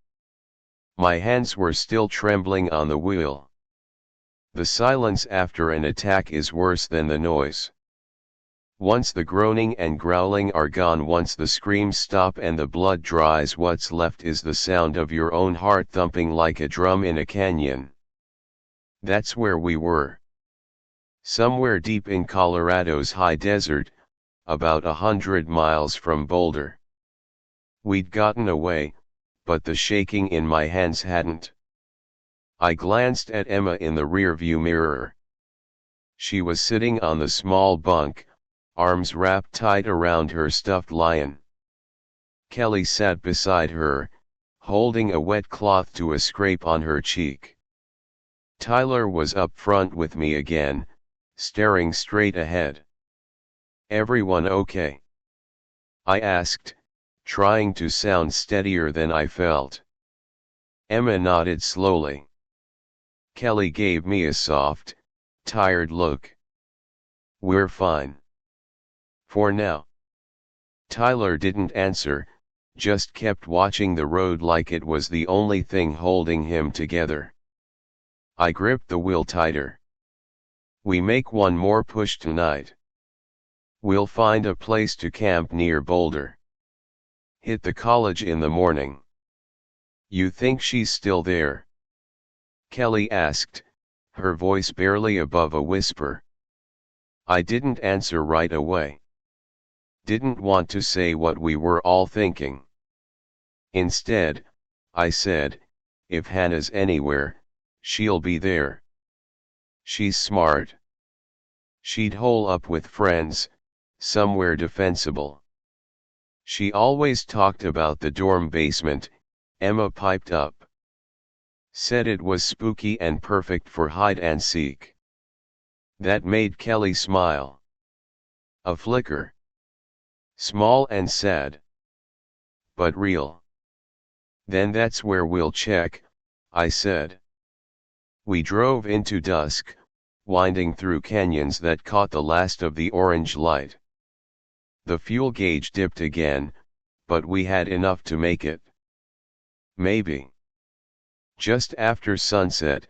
My hands were still trembling on the wheel. The silence after an attack is worse than the noise. Once the groaning and growling are gone, once the screams stop and the blood dries, what's left is the sound of your own heart thumping like a drum in a canyon. That's where we were. Somewhere deep in Colorado's high desert, about 100 miles from Boulder. We'd gotten away, but the shaking in my hands hadn't. I glanced at Emma in the rearview mirror. She was sitting on the small bunk, arms wrapped tight around her stuffed lion. Kelly sat beside her, holding a wet cloth to a scrape on her cheek. Tyler was up front with me again, staring straight ahead. "Everyone okay?" I asked, trying to sound steadier than I felt. Emma nodded slowly. Kelly gave me a soft, tired look. "We're fine. For now." Tyler didn't answer, just kept watching the road like it was the only thing holding him together. I gripped the wheel tighter. "We make one more push tonight. We'll find a place to camp near Boulder. Hit the college in the morning." "You think she's still there?" Kelly asked, her voice barely above a whisper. I didn't answer right away. Didn't want to say what we were all thinking. Instead, I said, "If Hannah's anywhere, she'll be there. She's smart. She'd hole up with friends, somewhere defensible." "She always talked about the dorm basement," Emma piped up. "Said it was spooky and perfect for hide and seek." That made Kelly smile. A flicker. Small and sad. But real. "Then that's where we'll check," I said. We drove into dusk, winding through canyons that caught the last of the orange light. The fuel gauge dipped again, but we had enough to make it. Maybe. Just after sunset,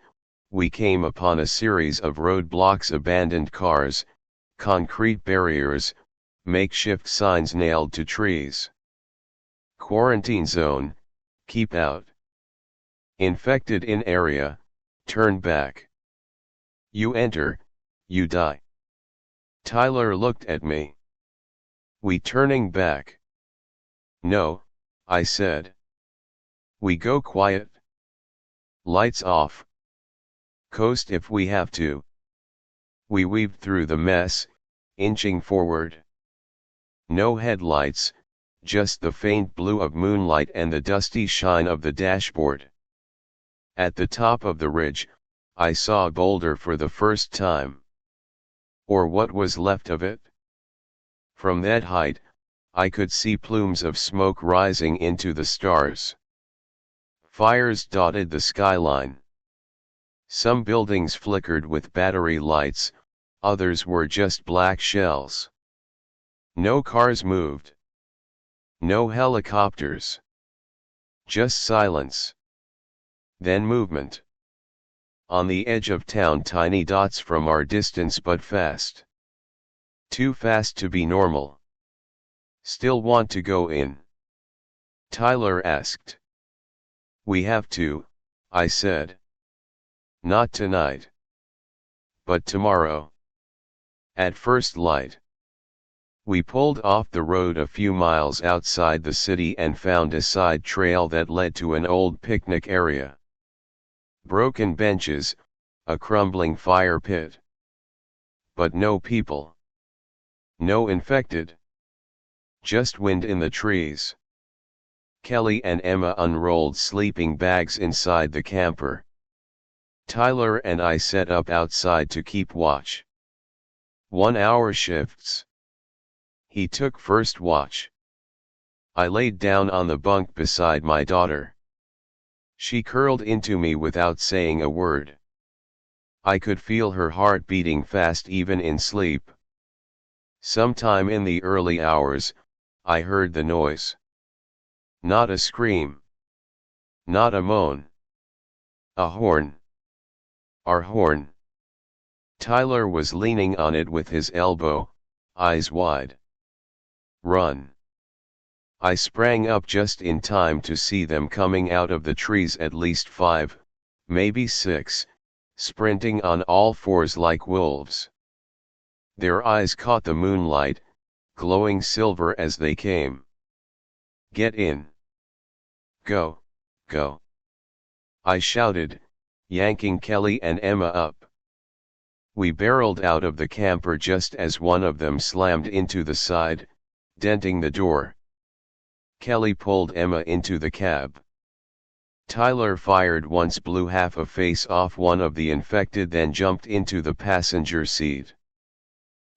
we came upon a series of roadblocks, abandoned cars, concrete barriers, makeshift signs nailed to trees. "Quarantine zone, keep out. Infected in area, turn back. You enter, you die." Tyler looked at me. "We turning back?" "No," I said. "We go quiet. Lights off. Coast if we have to." We weaved through the mess, inching forward. No headlights, just the faint blue of moonlight and the dusty shine of the dashboard. At the top of the ridge, I saw Boulder for the first time. Or what was left of it. From that height, I could see plumes of smoke rising into the stars. Fires dotted the skyline. Some buildings flickered with battery lights, others were just black shells. No cars moved. No helicopters. Just silence. Then movement. On the edge of town, tiny dots from our distance, but fast. Too fast to be normal. "Still want to go in?" Tyler asked. "We have to," I said. "Not tonight. But tomorrow. At first light." We pulled off the road a few miles outside the city and found a side trail that led to an old picnic area. Broken benches, a crumbling fire pit. But no people. No infected. Just wind in the trees. Kelly and Emma unrolled sleeping bags inside the camper. Tyler and I set up outside to keep watch. 1-hour shifts. He took first watch. I laid down on the bunk beside my daughter. She curled into me without saying a word. I could feel her heart beating fast even in sleep. Sometime in the early hours, I heard the noise. Not a scream. Not a moan. A horn. Our horn. Tyler was leaning on it with his elbow, eyes wide. Run. I sprang up just in time to see them coming out of the trees, at least 5, maybe 6, sprinting on all fours like wolves. Their eyes caught the moonlight, glowing silver as they came. Get in. Go, go. I shouted, yanking Kelly and Emma up. We barreled out of the camper just as one of them slammed into the side, denting the door. Kelly pulled Emma into the cab. Tyler fired once, blew half a face off one of the infected, then jumped into the passenger seat.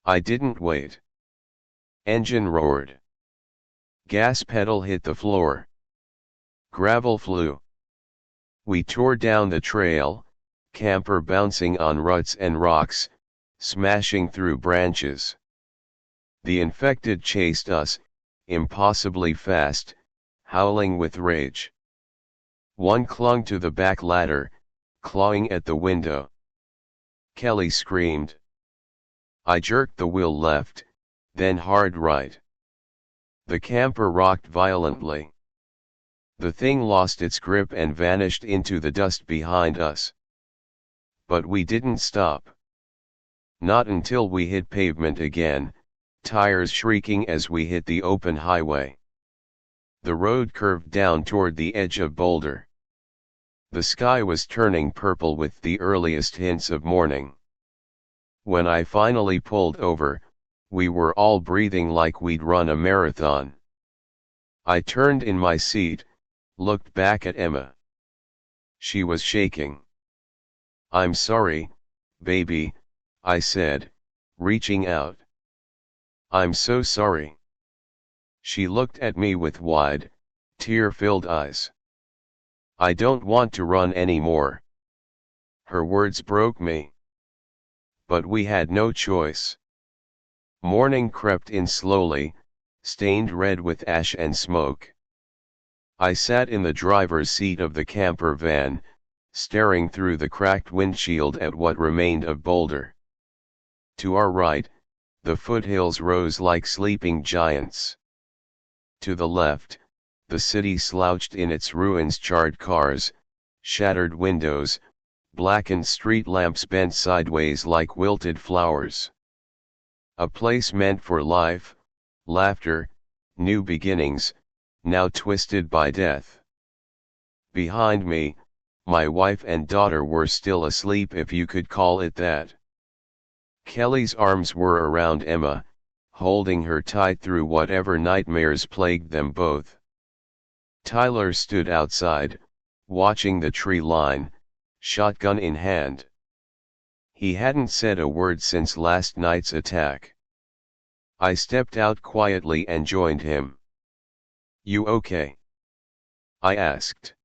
I didn't wait. Engine roared. Gas pedal hit the floor. Gravel flew. We tore down the trail, camper bouncing on ruts and rocks, smashing through branches. The infected chased us, impossibly fast, howling with rage. One clung to the back ladder, clawing at the window. Kelly screamed. I jerked the wheel left, then hard right. The camper rocked violently. The thing lost its grip and vanished into the dust behind us. But we didn't stop. Not until we hit pavement again, tires shrieking as we hit the open highway. The road curved down toward the edge of Boulder. The sky was turning purple with the earliest hints of morning. When I finally pulled over, we were all breathing like we'd run a marathon. I turned in my seat, looked back at Emma. She was shaking. I'm sorry, baby, I said, reaching out. I'm so sorry. She looked at me with wide, tear-filled eyes. I don't want to run anymore. Her words broke me. But we had no choice. Morning crept in slowly, stained red with ash and smoke. I sat in the driver's seat of the camper van, staring through the cracked windshield at what remained of Boulder. To our right, the foothills rose like sleeping giants. To the left, the city slouched in its ruins, charred cars, shattered windows, blackened street lamps bent sideways like wilted flowers. A place meant for life, laughter, new beginnings, now twisted by death. Behind me, my wife and daughter were still asleep, if you could call it that. Kelly's arms were around Emma, holding her tight through whatever nightmares plagued them both. Tyler stood outside, watching the tree line, shotgun in hand. He hadn't said a word since last night's attack. I stepped out quietly and joined him. You okay? I asked.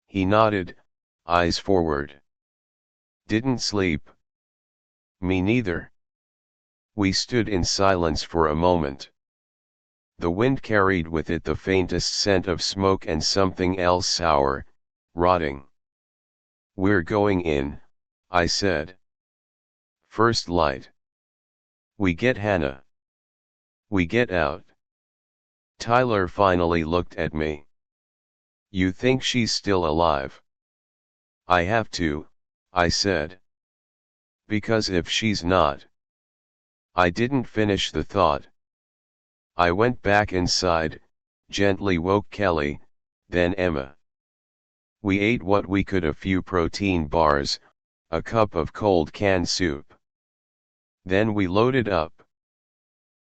He nodded, eyes forward. Didn't sleep. Me neither. We stood in silence for a moment. The wind carried with it the faintest scent of smoke and something else sour, rotting. We're going in, I said. First light. We get Hannah. We get out. Tyler finally looked at me. You think she's still alive? I have to, I said. Because if she's not. I didn't finish the thought. I went back inside, gently woke Kelly, then Emma. We ate what we could, a few protein bars, a cup of cold canned soup. Then we loaded up.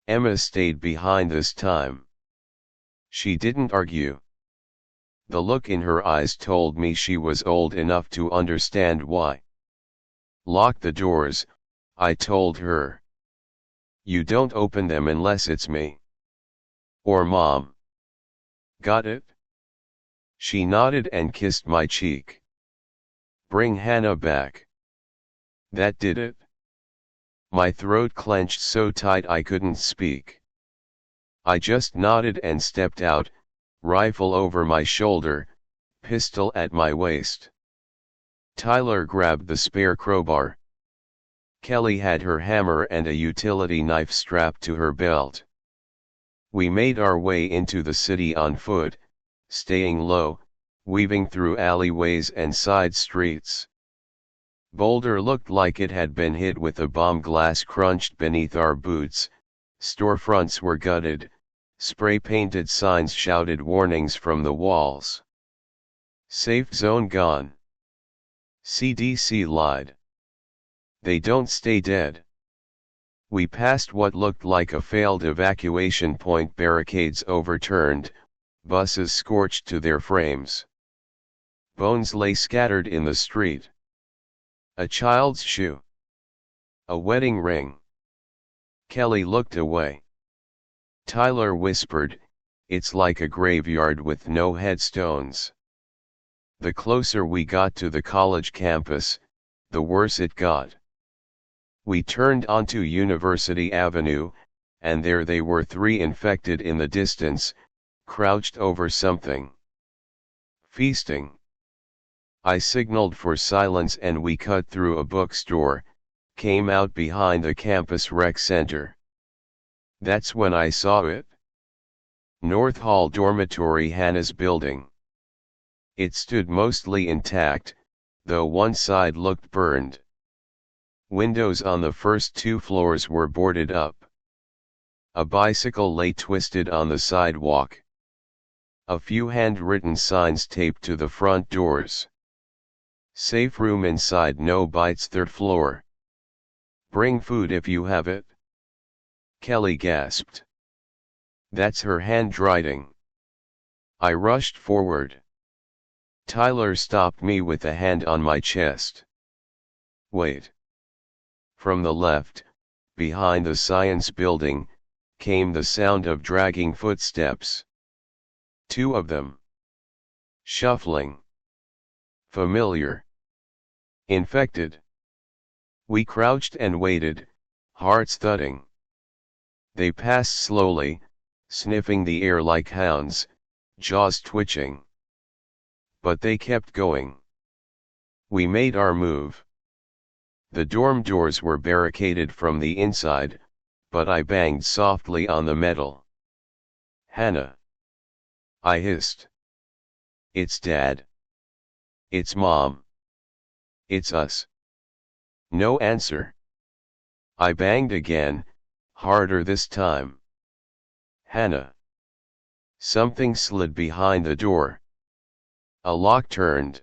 Emma stayed behind this time. She didn't argue. The look in her eyes told me she was old enough to understand why. Lock the doors, I told her. You don't open them unless it's me. Or Mom. Got it? She nodded and kissed my cheek. Bring Hannah back. That did it? My throat clenched so tight I couldn't speak. I just nodded and stepped out, rifle over my shoulder, pistol at my waist. Tyler grabbed the spare crowbar. Kelly had her hammer and a utility knife strapped to her belt. We made our way into the city on foot, staying low, weaving through alleyways and side streets. Boulder looked like it had been hit with a bomb. Glass crunched beneath our boots, storefronts were gutted, spray-painted signs shouted warnings from the walls. Safe zone gone. CDC lied. They don't stay dead. We passed what looked like a failed evacuation point, barricades overturned, buses scorched to their frames. Bones lay scattered in the street. A child's shoe. A wedding ring. Kelly looked away. Tyler whispered, "It's like a graveyard with no headstones." The closer we got to the college campus, the worse it got. We turned onto University Avenue, and there they were, 3 infected in the distance, crouched over something. Feasting. I signaled for silence and we cut through a bookstore, came out behind the campus rec center. That's when I saw it. North Hall Dormitory, Hannah's building. It stood mostly intact, though one side looked burned. Windows on the first 2 floors were boarded up. A bicycle lay twisted on the sidewalk. A few handwritten signs taped to the front doors. Safe room inside, no bites, 3rd floor. Bring food if you have it. Kelly gasped. That's her handwriting. I rushed forward. Tyler stopped me with a hand on my chest. Wait. From the left, behind the science building, came the sound of dragging footsteps. 2 of them. Shuffling. Familiar. Infected. We crouched and waited, hearts thudding. They passed slowly, sniffing the air like hounds, jaws twitching. But they kept going. We made our move. The dorm doors were barricaded from the inside, but I banged softly on the metal. Hannah. I hissed. It's Dad. It's Mom. It's us. No answer. I banged again, harder this time. Hannah. Something slid behind the door. A lock turned.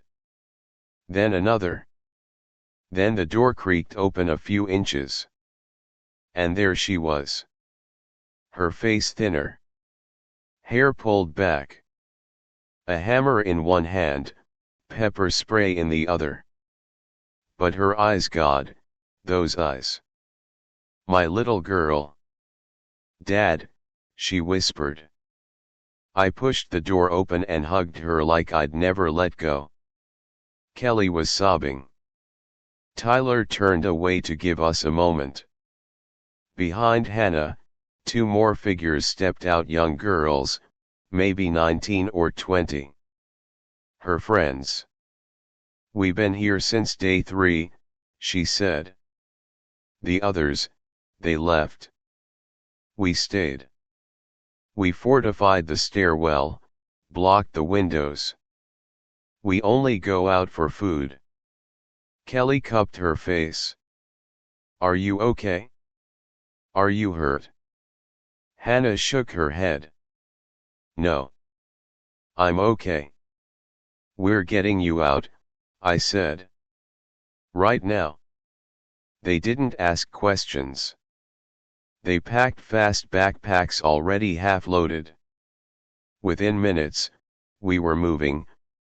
Then another. Then the door creaked open a few inches. And there she was. Her face thinner. Hair pulled back. A hammer in one hand, pepper spray in the other. But her eyes, God, those eyes. My little girl. Dad, she whispered. I pushed the door open and hugged her like I'd never let go. Kelly was sobbing. Tyler turned away to give us a moment. Behind Hannah, 2 more figures stepped out, young girls, maybe 19 or 20. Her friends. We've been here since day 3, she said. The others, they left. We stayed. We fortified the stairwell, blocked the windows. We only go out for food. Kelly cupped her face. Are you okay? Are you hurt? Hannah shook her head. No. I'm okay. We're getting you out, I said. Right now. They didn't ask questions. They packed fast, backpacks already half loaded. Within minutes, we were moving,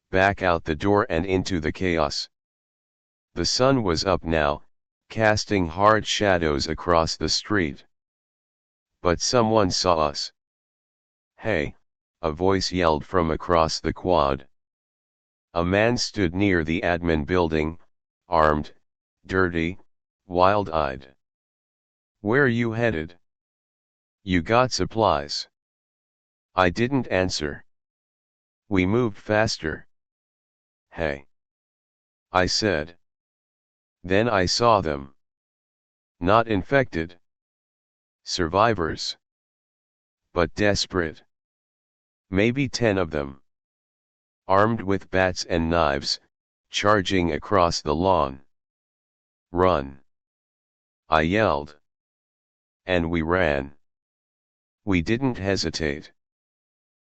back out the door and into the chaos. The sun was up now, casting hard shadows across the street. But someone saw us. "Hey," a voice yelled from across the quad. A man stood near the admin building, armed, dirty, wild-eyed. "Where you headed? You got supplies?" I didn't answer. "We moved faster." "Hey," I said. Then I saw them. Not infected. Survivors. But desperate. Maybe 10 of them. Armed with bats and knives, charging across the lawn. "Run!" I yelled. And we ran. We didn't hesitate.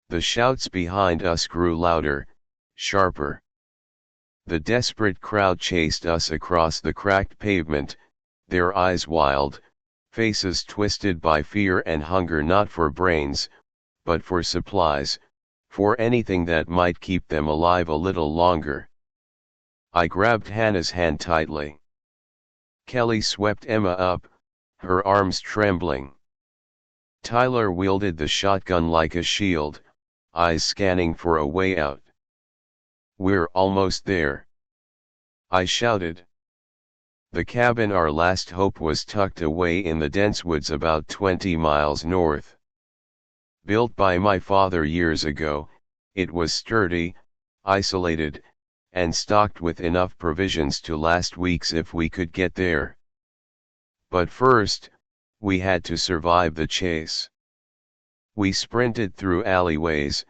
The shouts behind us grew louder, sharper. The desperate crowd chased us across the cracked pavement, their eyes wild, faces twisted by fear and hunger, not for brains, but for supplies, for anything that might keep them alive a little longer. I grabbed Hannah's hand tightly. Kelly swept Emma up, her arms trembling. Tyler wielded the shotgun like a shield, eyes scanning for a way out. "We're almost there," I shouted. The cabin, our last hope, was tucked away in the dense woods about 20 miles north. Built by my father years ago, it was sturdy, isolated, and stocked with enough provisions to last weeks if we could get there. But first, we had to survive the chase. We sprinted through alleyways,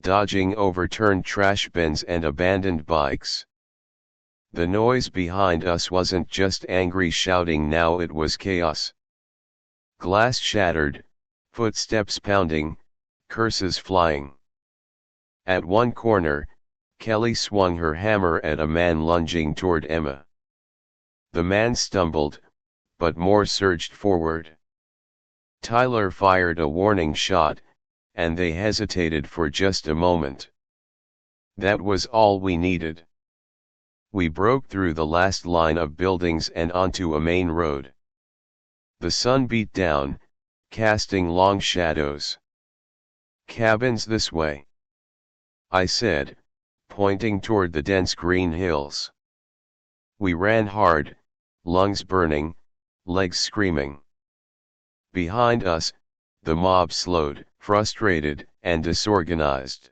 dodging overturned trash bins and abandoned bikes. The noise behind us wasn't just angry shouting now, it was chaos. Glass shattered, footsteps pounding, curses flying. At one corner, Kelly swung her hammer at a man lunging toward Emma. The man stumbled, but more surged forward. Tyler fired a warning shot, and they hesitated for just a moment. That was all we needed. We broke through the last line of buildings and onto a main road. The sun beat down, casting long shadows. "Cabins this way," I said, pointing toward the dense green hills. We ran hard, lungs burning, legs screaming. Behind us, the mob slowed, frustrated and disorganized.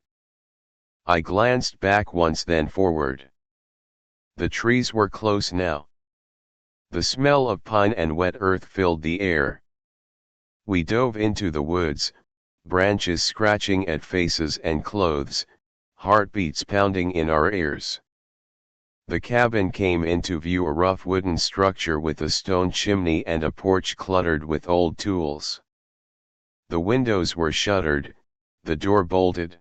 I glanced back once, then forward. The trees were close now. The smell of pine and wet earth filled the air. We dove into the woods, branches scratching at faces and clothes, heartbeats pounding in our ears. The cabin came into view, a rough wooden structure with a stone chimney and a porch cluttered with old tools. The windows were shuttered, the door bolted.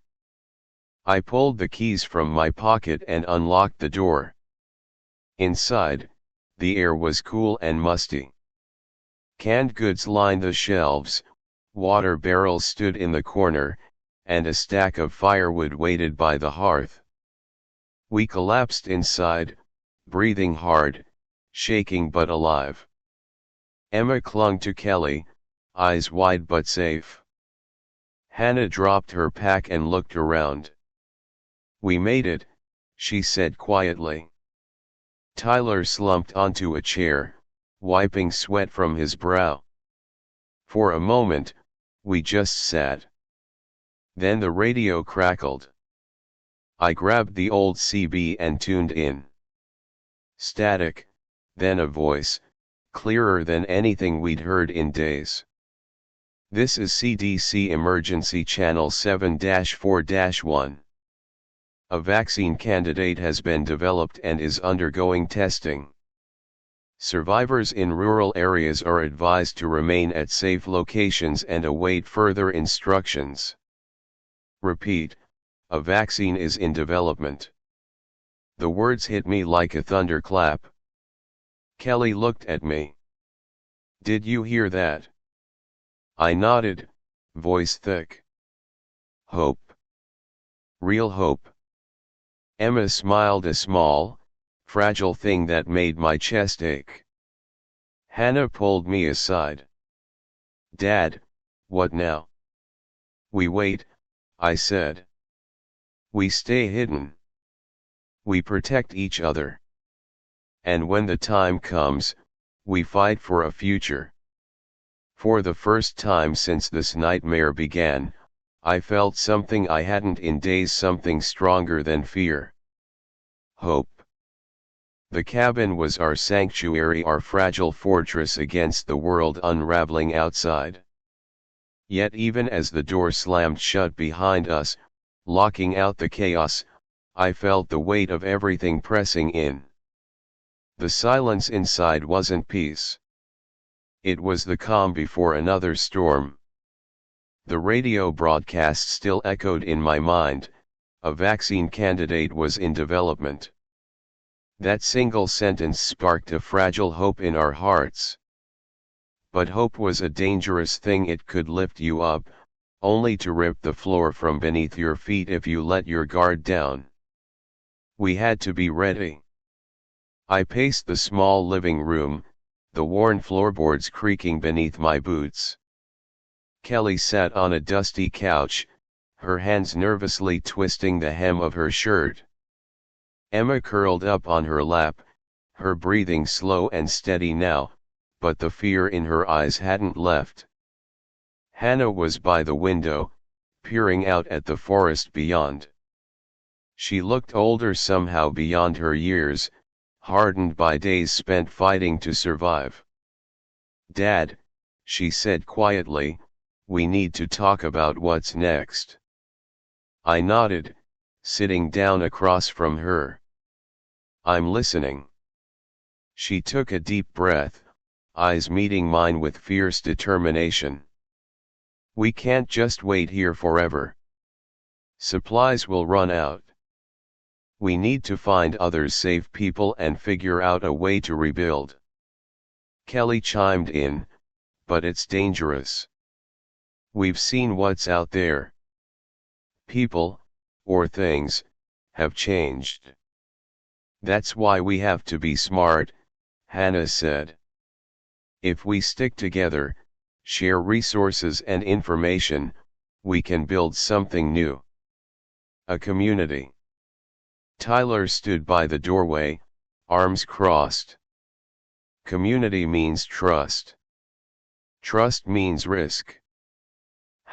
I pulled the keys from my pocket and unlocked the door. Inside, the air was cool and musty. Canned goods lined the shelves, water barrels stood in the corner, and a stack of firewood waited by the hearth. We collapsed inside, breathing hard, shaking but alive. Emma clung to Kelly, eyes wide but safe. Hannah dropped her pack and looked around. "We made it," she said quietly. Tyler slumped onto a chair, wiping sweat from his brow. For a moment, we just sat. Then the radio crackled. I grabbed the old CB and tuned in. Static, then a voice, clearer than anything we'd heard in days. "This is CDC Emergency Channel 7-4-1. A vaccine candidate has been developed and is undergoing testing. Survivors in rural areas are advised to remain at safe locations and await further instructions. Repeat, a vaccine is in development." The words hit me like a thunderclap. Kelly looked at me. "Did you hear that?" I nodded, voice thick. "Hope. Real hope. Emma smiled, a small, fragile thing that made my chest ache. Hannah pulled me aside. Dad, what now? We wait, I said. We stay hidden. We protect each other. And when the time comes, we fight for a future. For the first time since this nightmare began, I felt something I hadn't in days, something stronger than fear. Hope. The cabin was our sanctuary, our fragile fortress against the world unraveling outside. Yet even as the door slammed shut behind us, locking out the chaos, I felt the weight of everything pressing in. The silence inside wasn't peace. It was the calm before another storm. The radio broadcast still echoed in my mind, a vaccine candidate was in development. That single sentence sparked a fragile hope in our hearts. But hope was a dangerous thing. It could lift you up, only to rip the floor from beneath your feet if you let your guard down. We had to be ready. I paced the small living room, the worn floorboards creaking beneath my boots. Kelly sat on a dusty couch, her hands nervously twisting the hem of her shirt. Emma curled up on her lap, her breathing slow and steady now, but the fear in her eyes hadn't left. Hannah was by the window, peering out at the forest beyond. She looked older somehow, beyond her years, hardened by days spent fighting to survive. Dad, she said quietly, we need to talk about what's next. I nodded, sitting down across from her. I'm listening. She took a deep breath, eyes meeting mine with fierce determination. We can't just wait here forever. Supplies will run out. We need to find others, save people, and figure out a way to rebuild. Kelly chimed in, but it's dangerous. We've seen what's out there. People, or things, have changed. That's why we have to be smart, Hannah said. If we stick together, share resources and information, we can build something new. A community. Tyler stood by the doorway, arms crossed. Community means trust. Trust means risk.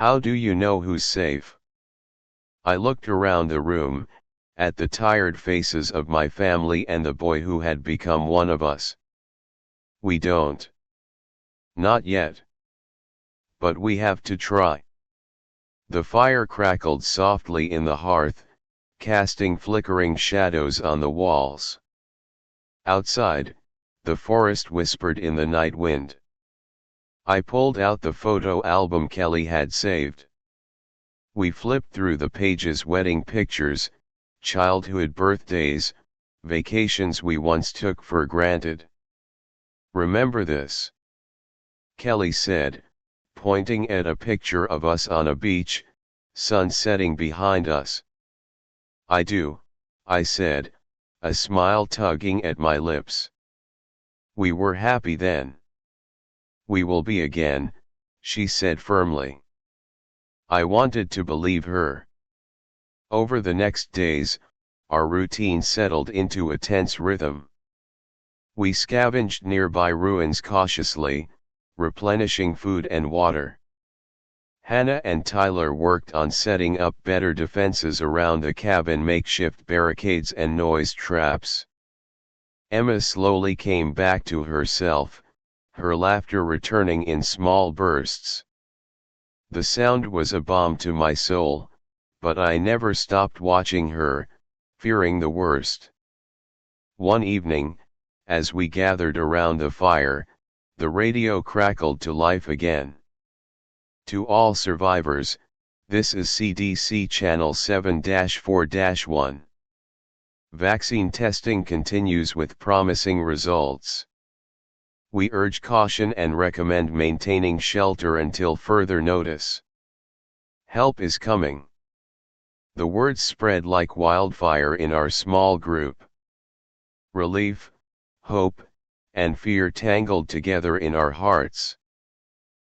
How do you know who's safe? I looked around the room, at the tired faces of my family and the boy who had become one of us. We don't. Not yet. But we have to try. The fire crackled softly in the hearth, casting flickering shadows on the walls. Outside, the forest whispered in the night wind. I pulled out the photo album Kelly had saved. We flipped through the pages, wedding pictures, childhood birthdays, vacations we once took for granted. Remember this? Kelly said, pointing at a picture of us on a beach, sun setting behind us. I do, I said, a smile tugging at my lips. We were happy then. We will be again, she said firmly. I wanted to believe her. Over the next days, our routine settled into a tense rhythm. We scavenged nearby ruins cautiously, replenishing food and water. Hannah and Tyler worked on setting up better defenses around the cabin, makeshift barricades and noise traps. Emma slowly came back to herself, her laughter returning in small bursts. The sound was a balm to my soul, but I never stopped watching her, fearing the worst. One evening, as we gathered around the fire, the radio crackled to life again. To all survivors, this is CDC Channel 7-4-1. Vaccine testing continues with promising results. We urge caution and recommend maintaining shelter until further notice. Help is coming. The words spread like wildfire in our small group. Relief, hope, and fear tangled together in our hearts.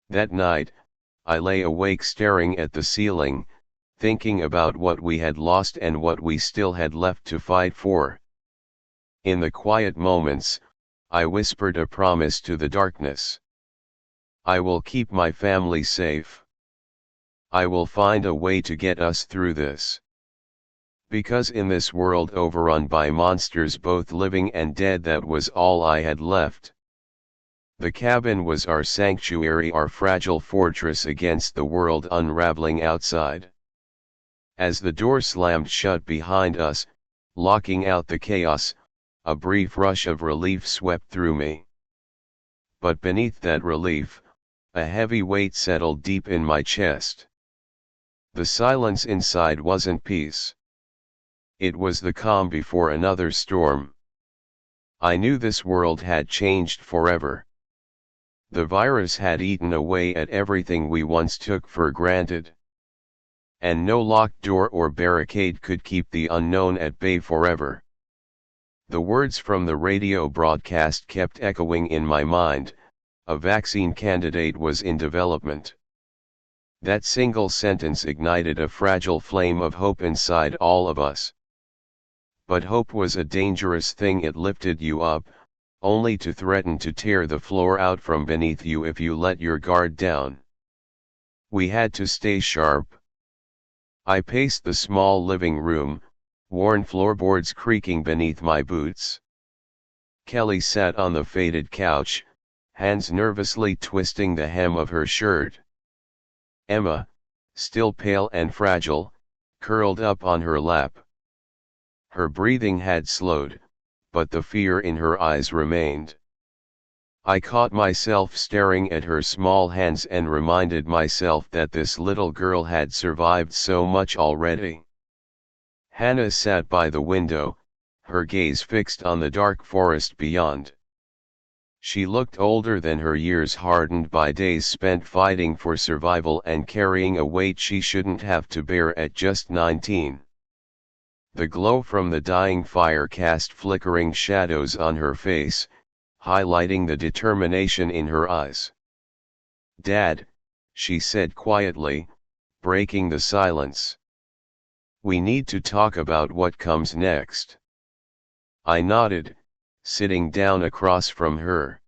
That night, I lay awake staring at the ceiling, thinking about what we had lost and what we still had left to fight for. In the quiet moments, I whispered a promise to the darkness. I will keep my family safe. I will find a way to get us through this. Because in this world overrun by monsters both living and dead, that was all I had left. The cabin was our sanctuary, our fragile fortress against the world unraveling outside. As the door slammed shut behind us, locking out the chaos, a brief rush of relief swept through me. But beneath that relief, a heavy weight settled deep in my chest. The silence inside wasn't peace. It was the calm before another storm. I knew this world had changed forever. The virus had eaten away at everything we once took for granted. And no locked door or barricade could keep the unknown at bay forever. The words from the radio broadcast kept echoing in my mind: a vaccine candidate was in development. That single sentence ignited a fragile flame of hope inside all of us. But hope was a dangerous thing. It lifted you up, only to threaten to tear the floor out from beneath you if you let your guard down. We had to stay sharp. I paced the small living room, worn floorboards creaking beneath my boots. Kelly sat on the faded couch, hands nervously twisting the hem of her shirt. Emma, still pale and fragile, curled up on her lap. Her breathing had slowed, but the fear in her eyes remained. I caught myself staring at her small hands and reminded myself that this little girl had survived so much already. Hannah sat by the window, her gaze fixed on the dark forest beyond. She looked older than her years, hardened by days spent fighting for survival and carrying a weight she shouldn't have to bear at just 19. The glow from the dying fire cast flickering shadows on her face, highlighting the determination in her eyes. "Dad," she said quietly, breaking the silence. "We need to talk about what comes next." I nodded, sitting down across from her.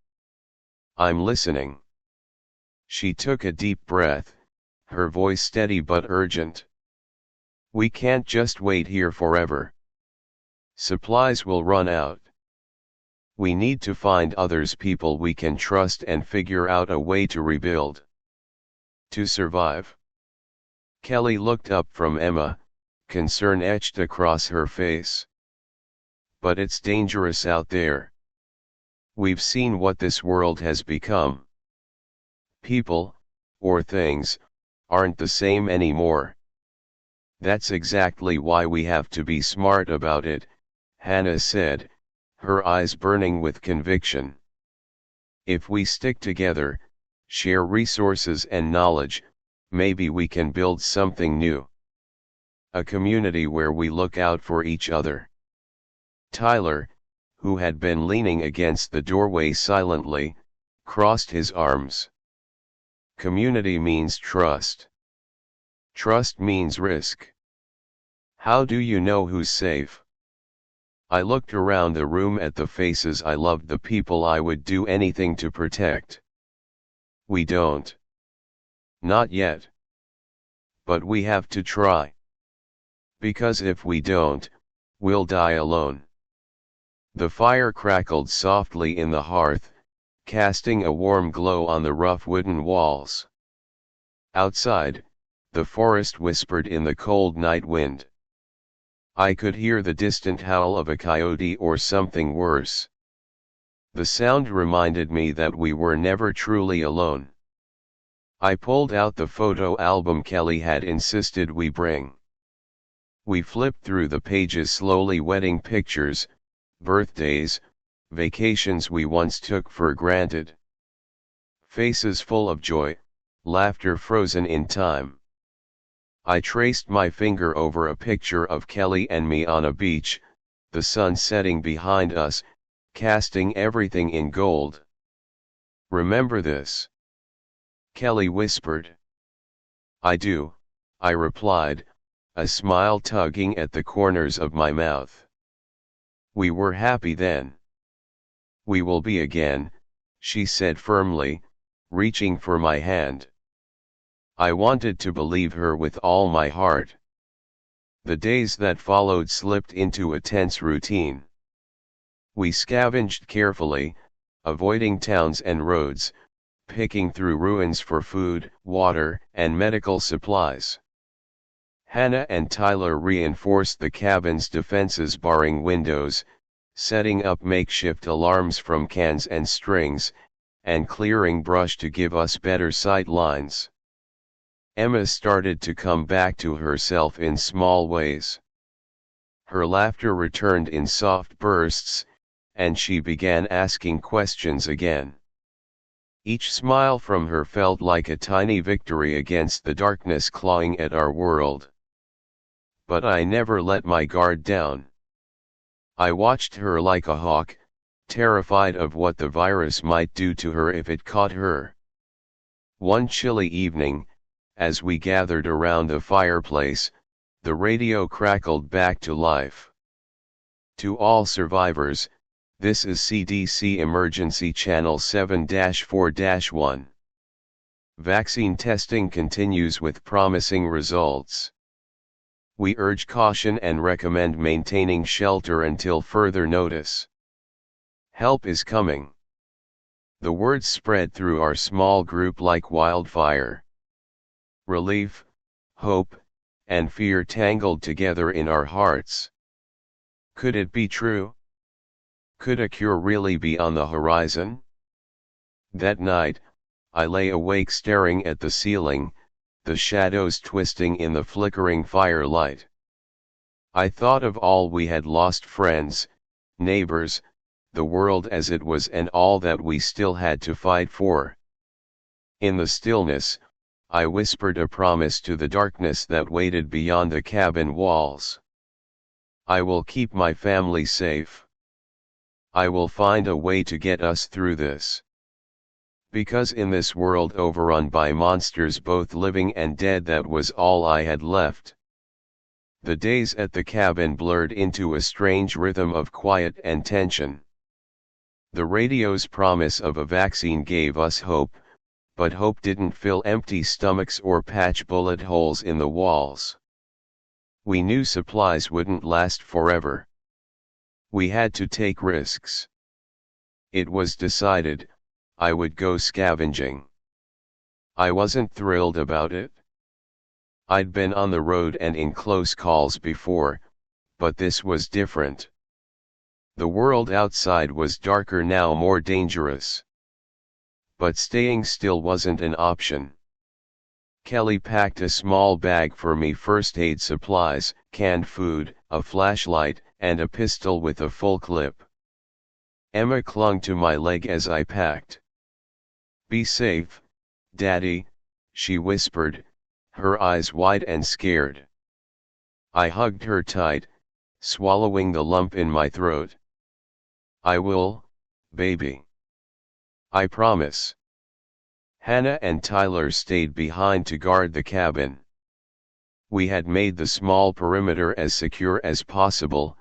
"I'm listening." She took a deep breath, her voice steady but urgent. "We can't just wait here forever. Supplies will run out. We need to find others, people we can trust, and figure out a way to rebuild. To survive." Kelly looked up from Emma, concern etched across her face. "But it's dangerous out there. We've seen what this world has become. People, or things, aren't the same anymore. That's exactly why we have to be smart about it," Hannah said, her eyes burning with conviction. "If we stick together, share resources and knowledge, maybe we can build something new. A community where we look out for each other." Tyler, who had been leaning against the doorway silently, crossed his arms. "Community means trust. Trust means risk. How do you know who's safe?" I looked around the room at the faces I loved, the people I would do anything to protect. "We don't. Not yet. But we have to try. Because if we don't, we'll die alone." The fire crackled softly in the hearth, casting a warm glow on the rough wooden walls. Outside, the forest whispered in the cold night wind. I could hear the distant howl of a coyote or something worse. The sound reminded me that we were never truly alone. I pulled out the photo album Kelly had insisted we bring. We flipped through the pages slowly, wedding pictures, birthdays, vacations we once took for granted. Faces full of joy, laughter frozen in time. I traced my finger over a picture of Kelly and me on a beach, the sun setting behind us, casting everything in gold. "Remember this?" Kelly whispered. "I do," I replied, a smile tugging at the corners of my mouth. "We were happy then." "We will be again," she said firmly, reaching for my hand. I wanted to believe her with all my heart. The days that followed slipped into a tense routine. We scavenged carefully, avoiding towns and roads, picking through ruins for food, water, and medical supplies. Hannah and Tyler reinforced the cabin's defenses, barring windows, setting up makeshift alarms from cans and strings, and clearing brush to give us better sight lines. Emma started to come back to herself in small ways. Her laughter returned in soft bursts, and she began asking questions again. Each smile from her felt like a tiny victory against the darkness clawing at our world. But I never let my guard down. I watched her like a hawk, terrified of what the virus might do to her if it caught her. One chilly evening, as we gathered around the fireplace, the radio crackled back to life. "To all survivors, this is CDC Emergency Channel 7-4-1. Vaccine testing continues with promising results. We urge caution and recommend maintaining shelter until further notice. Help is coming." The words spread through our small group like wildfire. Relief, hope, and fear tangled together in our hearts. Could it be true? Could a cure really be on the horizon? That night, I lay awake staring at the ceiling, the shadows twisting in the flickering firelight. I thought of all we had lost: friends, neighbors, the world as it was, and all that we still had to fight for. In the stillness, I whispered a promise to the darkness that waited beyond the cabin walls. I will keep my family safe. I will find a way to get us through this. Because in this world overrun by monsters both living and dead, that was all I had left. The days at the cabin blurred into a strange rhythm of quiet and tension. The radio's promise of a vaccine gave us hope, but hope didn't fill empty stomachs or patch bullet holes in the walls. We knew supplies wouldn't last forever. We had to take risks. It was decided, I would go scavenging. I wasn't thrilled about it. I'd been on the road and in close calls before, but this was different. The world outside was darker now, more dangerous. But staying still wasn't an option. Kelly packed a small bag for me: first aid supplies, canned food, a flashlight, and a pistol with a full clip. Emma clung to my leg as I packed. "Be safe, Daddy," she whispered, her eyes wide and scared. I hugged her tight, swallowing the lump in my throat. "I will, baby. I promise." Hannah and Tyler stayed behind to guard the cabin. We had made the small perimeter as secure as possible,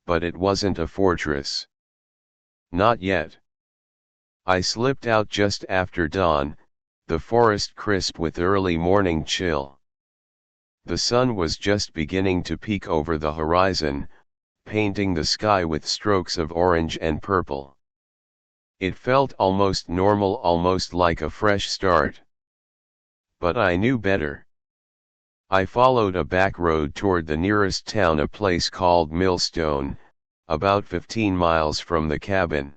but it wasn't a fortress. Not yet. I slipped out just after dawn, the forest crisp with early morning chill. The sun was just beginning to peek over the horizon, painting the sky with strokes of orange and purple. It felt almost normal, almost like a fresh start. But I knew better. I followed a back road toward the nearest town, a place called Millstone, about 15 miles from the cabin.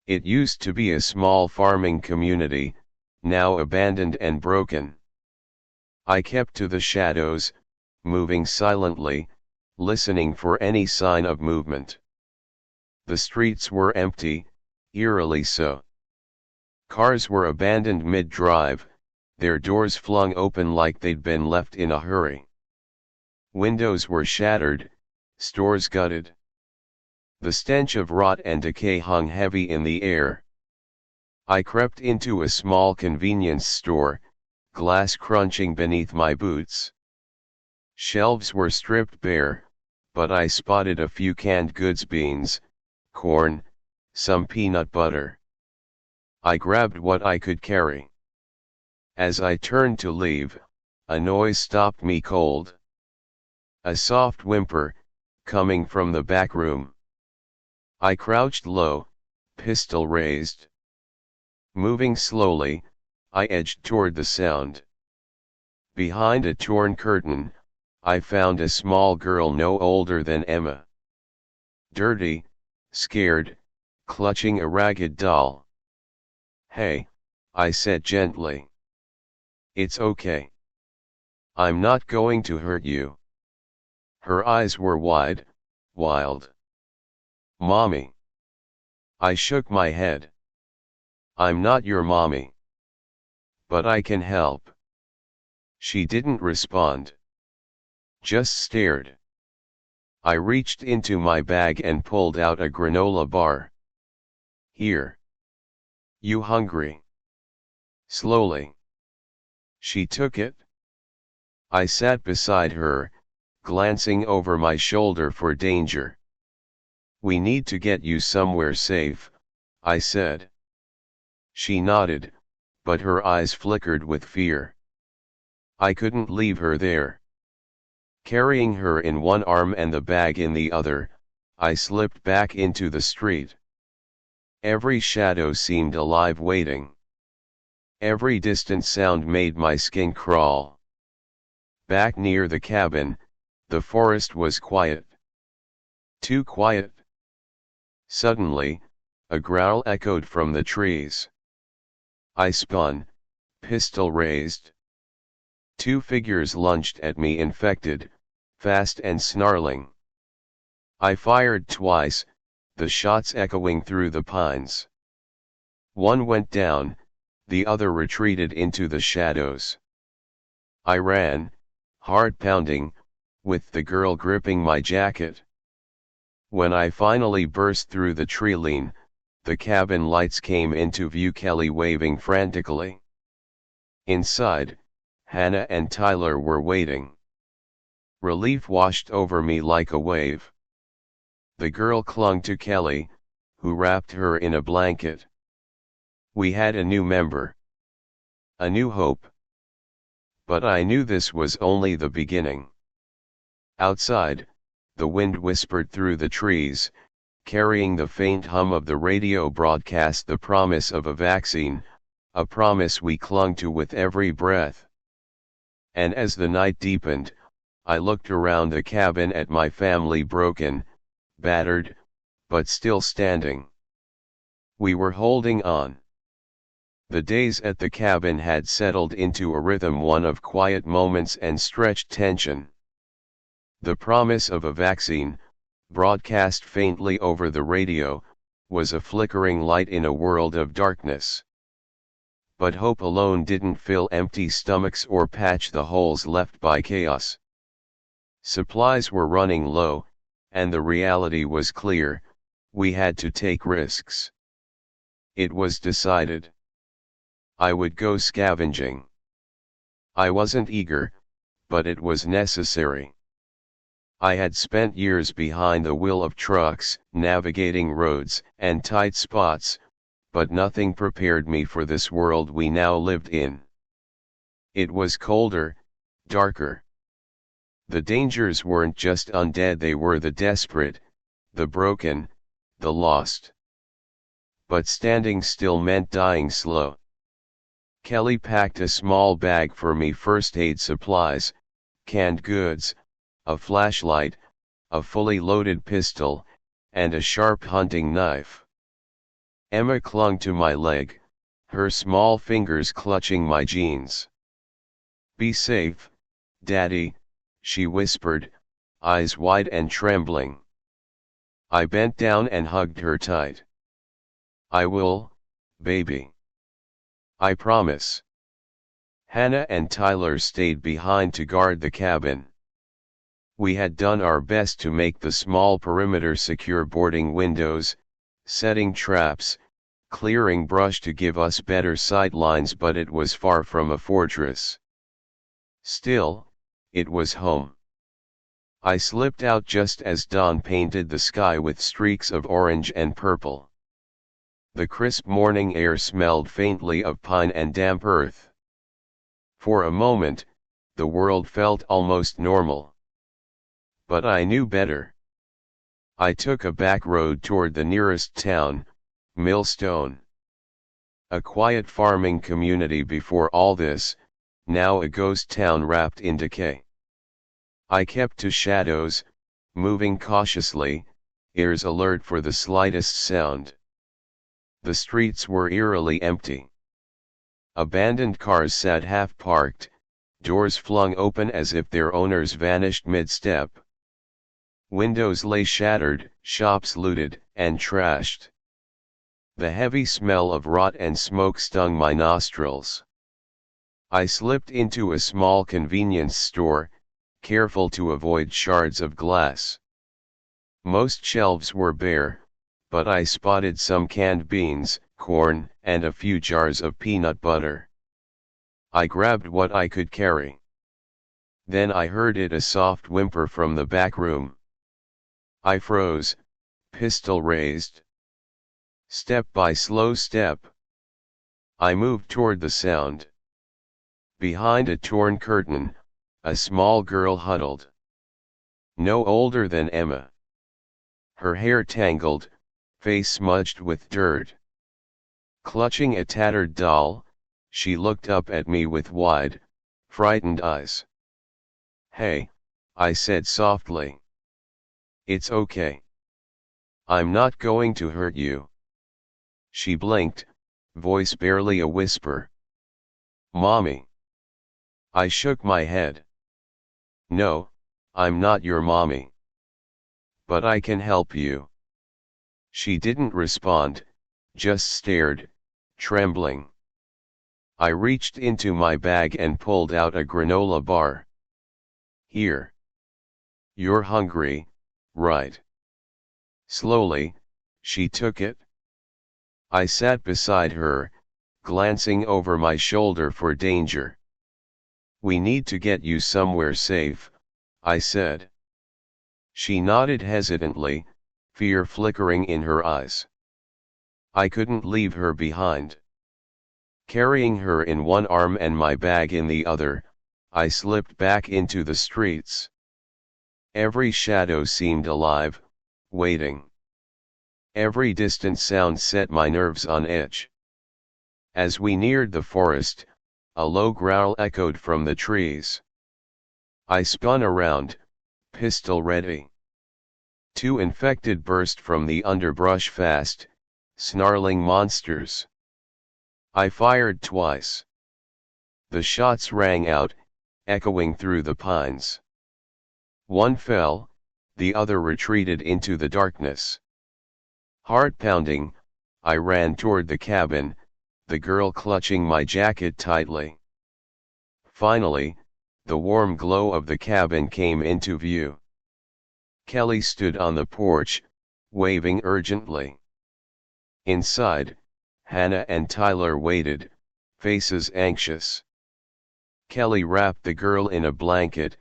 It used to be a small farming community, now abandoned and broken. I kept to the shadows, moving silently, listening for any sign of movement. The streets were empty, eerily so. Cars were abandoned mid-drive, their doors flung open like they'd been left in a hurry. Windows were shattered, stores gutted. The stench of rot and decay hung heavy in the air. I crept into a small convenience store, glass crunching beneath my boots. Shelves were stripped bare, but I spotted a few canned goods: beans, corn, some peanut butter. I grabbed what I could carry. As I turned to leave, a noise stopped me cold. A soft whimper, coming from the back room. I crouched low, pistol raised. Moving slowly, I edged toward the sound. Behind a torn curtain, I found a small girl no older than Emma. Dirty, scared, clutching a ragged doll. "Hey," I said gently. "It's okay. I'm not going to hurt you." Her eyes were wide, wild. "Mommy." I shook my head. "I'm not your mommy. But I can help." She didn't respond. Just stared. I reached into my bag and pulled out a granola bar. "Here. You hungry?" Slowly. She took it. I sat beside her, glancing over my shoulder for danger. "We need to get you somewhere safe," I said. She nodded, but her eyes flickered with fear. I couldn't leave her there. Carrying her in one arm and the bag in the other, I slipped back into the street. Every shadow seemed alive, waiting. Every distant sound made my skin crawl. Back near the cabin, the forest was quiet. Too quiet. Suddenly, a growl echoed from the trees. I spun, pistol raised. Two figures lunged at me, infected, fast and snarling. I fired twice, the shots echoing through the pines. One went down, the other retreated into the shadows. I ran, heart pounding, with the girl gripping my jacket. When I finally burst through the tree line, the cabin lights came into view, Kelly waving frantically. Inside, Hannah and Tyler were waiting. Relief washed over me like a wave. The girl clung to Kelly, who wrapped her in a blanket. We had a new member. A new hope. But I knew this was only the beginning. Outside, the wind whispered through the trees, carrying the faint hum of the radio broadcast, the promise of a vaccine, a promise we clung to with every breath. And as the night deepened, I looked around the cabin at my family, broken, battered, but still standing. We were holding on. The days at the cabin had settled into a rhythm, one of quiet moments and stretched tension. The promise of a vaccine, broadcast faintly over the radio, was a flickering light in a world of darkness. But hope alone didn't fill empty stomachs or patch the holes left by chaos. Supplies were running low, and the reality was clear: we had to take risks. It was decided. I would go scavenging. I wasn't eager, but it was necessary. I had spent years behind the wheel of trucks, navigating roads and tight spots, but nothing prepared me for this world we now lived in. It was colder, darker. The dangers weren't just undead, they were the desperate, the broken, the lost. But standing still meant dying slow. Kelly packed a small bag for me: first aid supplies, canned goods, a flashlight, a fully loaded pistol, and a sharp hunting knife. Emma clung to my leg, her small fingers clutching my jeans. "Be safe, Daddy," she whispered, eyes wide and trembling. I bent down and hugged her tight. "I will, baby. I promise." Hannah and Tyler stayed behind to guard the cabin. We had done our best to make the small perimeter secure, boarding windows, setting traps, clearing brush to give us better sight lines, but it was far from a fortress. Still, it was home. I slipped out just as dawn painted the sky with streaks of orange and purple. The crisp morning air smelled faintly of pine and damp earth. For a moment, the world felt almost normal. But I knew better. I took a back road toward the nearest town, Millstone. A quiet farming community before all this, now a ghost town wrapped in decay. I kept to shadows, moving cautiously, ears alert for the slightest sound. The streets were eerily empty. Abandoned cars sat half-parked, doors flung open as if their owners vanished mid-step. Windows lay shattered, shops looted and trashed. The heavy smell of rot and smoke stung my nostrils. I slipped into a small convenience store, careful to avoid shards of glass. Most shelves were bare, but I spotted some canned beans, corn, and a few jars of peanut butter. I grabbed what I could carry. Then I heard a soft whimper from the back room. I froze, pistol raised. Step by slow step. I moved toward the sound. Behind a torn curtain, a small girl huddled. No older than Emma. Her hair tangled, face smudged with dirt. Clutching a tattered doll, she looked up at me with wide, frightened eyes. "Hey," I said softly. "It's okay. I'm not going to hurt you." She blinked, voice barely a whisper. "Mommy." I shook my head. "No, I'm not your mommy. But I can help you." She didn't respond, just stared, trembling. I reached into my bag and pulled out a granola bar. "Here. You're hungry, right?" Slowly, she took it. I sat beside her, glancing over my shoulder for danger. "We need to get you somewhere safe," I said. She nodded hesitantly, fear flickering in her eyes. I couldn't leave her behind. Carrying her in one arm and my bag in the other, I slipped back into the streets. Every shadow seemed alive, waiting. Every distant sound set my nerves on edge. As we neared the forest, a low growl echoed from the trees. I spun around, pistol ready. Two infected burst from the underbrush fast, snarling monsters. I fired twice. The shots rang out, echoing through the pines. One fell, the other retreated into the darkness. Heart pounding, I ran toward the cabin, the girl clutching my jacket tightly. Finally, the warm glow of the cabin came into view. Kelly stood on the porch, waving urgently. Inside, Hannah and Tyler waited, faces anxious. Kelly wrapped the girl in a blanket,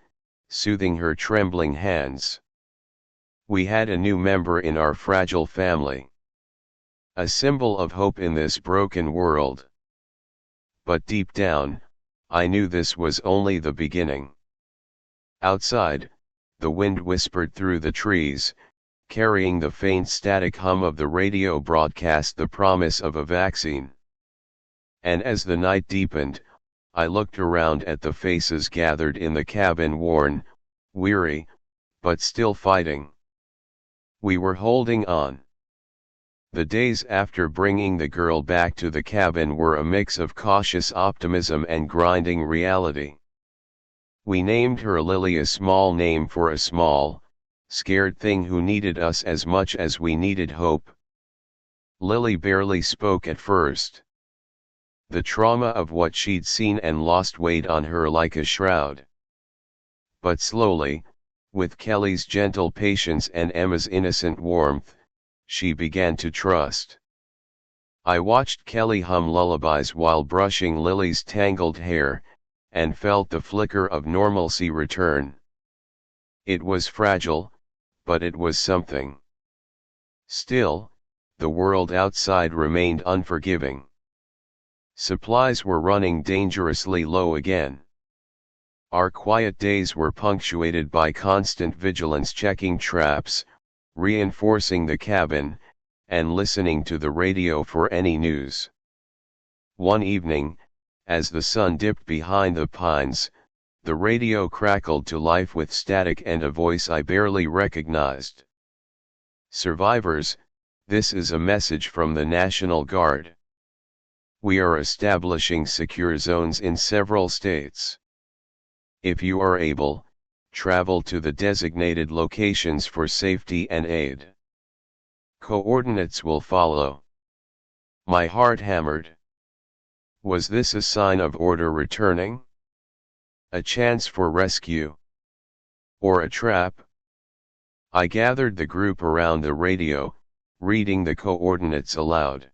soothing her trembling hands. We had a new member in our fragile family. A symbol of hope in this broken world. But deep down, I knew this was only the beginning. Outside, the wind whispered through the trees, carrying the faint static hum of the radio broadcast, the promise of a vaccine. And as the night deepened, I looked around at the faces gathered in the cabin, worn, weary, but still fighting. We were holding on. The days after bringing the girl back to the cabin were a mix of cautious optimism and grinding reality. We named her Lily, a small name for a small, scared thing who needed us as much as we needed hope. Lily barely spoke at first. The trauma of what she'd seen and lost weighed on her like a shroud. But slowly, with Kelly's gentle patience and Emma's innocent warmth, she began to trust. I watched Kelly hum lullabies while brushing Lily's tangled hair, and felt the flicker of normalcy return. It was fragile, but it was something. Still, the world outside remained unforgiving. Supplies were running dangerously low again. Our quiet days were punctuated by constant vigilance, checking traps, reinforcing the cabin, and listening to the radio for any news. One evening, as the sun dipped behind the pines, the radio crackled to life with static and a voice I barely recognized. "Survivors, this is a message from the National Guard. We are establishing secure zones in several states. If you are able, travel to the designated locations for safety and aid. Coordinates will follow." My heart hammered. Was this a sign of order returning? A chance for rescue? Or a trap? I gathered the group around the radio, reading the coordinates aloud.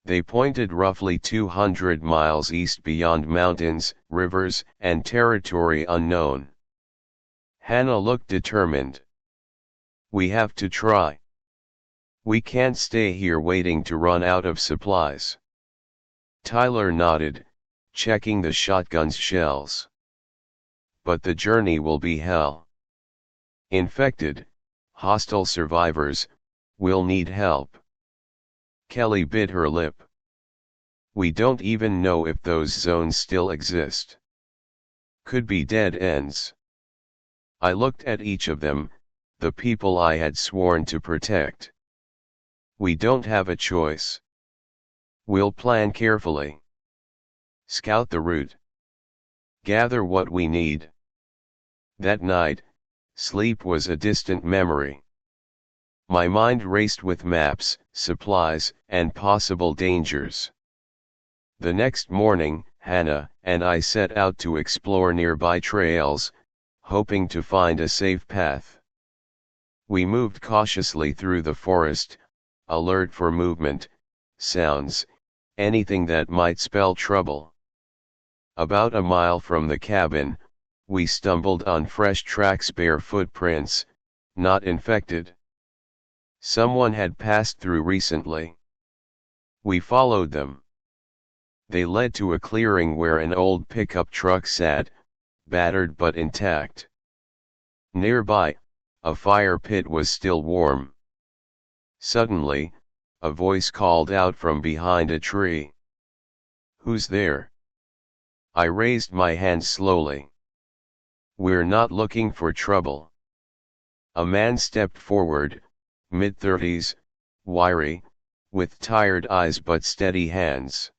They pointed roughly 200 miles east beyond mountains, rivers, and territory unknown. Hannah looked determined. "We have to try. We can't stay here waiting to run out of supplies." Tyler nodded, checking the shotgun's shells. "But the journey will be hell. Infected, hostile survivors, will need help." Kelly bit her lip. "We don't even know if those zones still exist. Could be dead ends." I looked at each of them, the people I had sworn to protect. "We don't have a choice. We'll plan carefully. Scout the route. Gather what we need." That night, sleep was a distant memory. My mind raced with maps, supplies, and possible dangers. The next morning, Hannah and I set out to explore nearby trails, hoping to find a safe path. We moved cautiously through the forest, alert for movement, sounds, anything that might spell trouble. About a mile from the cabin, we stumbled on fresh tracks, bare footprints, not infected. Someone had passed through recently. We followed them. They led to a clearing where an old pickup truck sat, battered but intact. Nearby, a fire pit was still warm. Suddenly, a voice called out from behind a tree. "Who's there?" I raised my hand slowly. "We're not looking for trouble." A man stepped forward, mid-30s, wiry, with tired eyes but steady hands.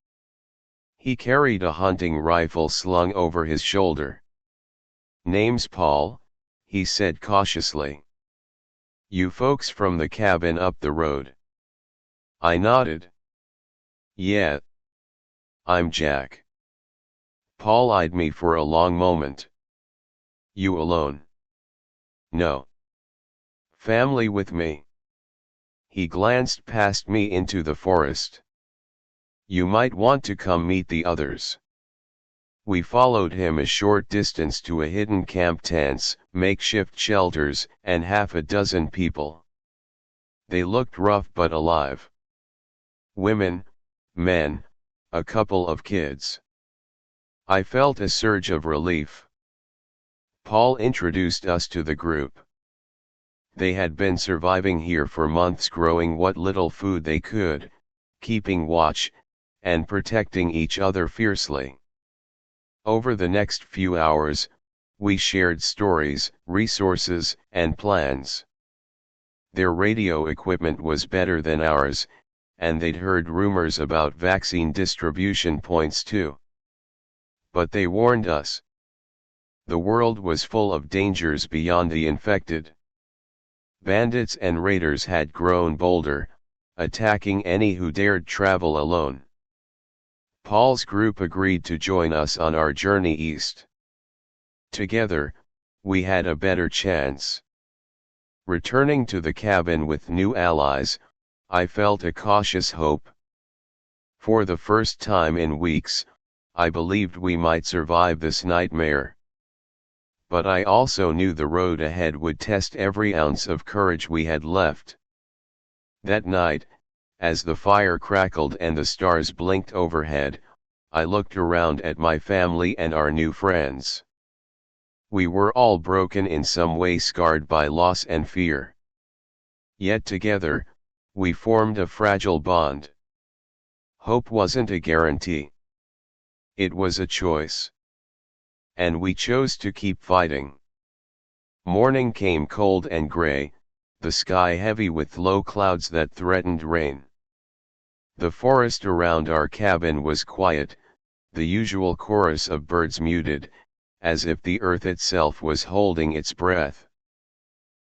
He carried a hunting rifle slung over his shoulder. "Name's Paul," he said cautiously. "You folks from the cabin up the road?" I nodded. "Yeah. I'm Jack." Paul eyed me for a long moment. "You alone?" "No. Family with me." He glanced past me into the forest. "You might want to come meet the others." We followed him a short distance to a hidden camp, tents, makeshift shelters, and half a dozen people. They looked rough but alive. Women, men, a couple of kids. I felt a surge of relief. Paul introduced us to the group. They had been surviving here for months, growing what little food they could, keeping watch, and protecting each other fiercely. Over the next few hours, we shared stories, resources, and plans. Their radio equipment was better than ours, and they'd heard rumors about vaccine distribution points too. But they warned us. The world was full of dangers beyond the infected. Bandits and raiders had grown bolder, attacking any who dared travel alone. Paul's group agreed to join us on our journey east. Together, we had a better chance. Returning to the cabin with new allies, I felt a cautious hope. For the first time in weeks, I believed we might survive this nightmare. But I also knew the road ahead would test every ounce of courage we had left. That night, as the fire crackled and the stars blinked overhead, I looked around at my family and our new friends. We were all broken in some way, scarred by loss and fear. Yet together, we formed a fragile bond. Hope wasn't a guarantee. It was a choice. And we chose to keep fighting. Morning came cold and gray, the sky heavy with low clouds that threatened rain. The forest around our cabin was quiet, the usual chorus of birds muted, as if the earth itself was holding its breath.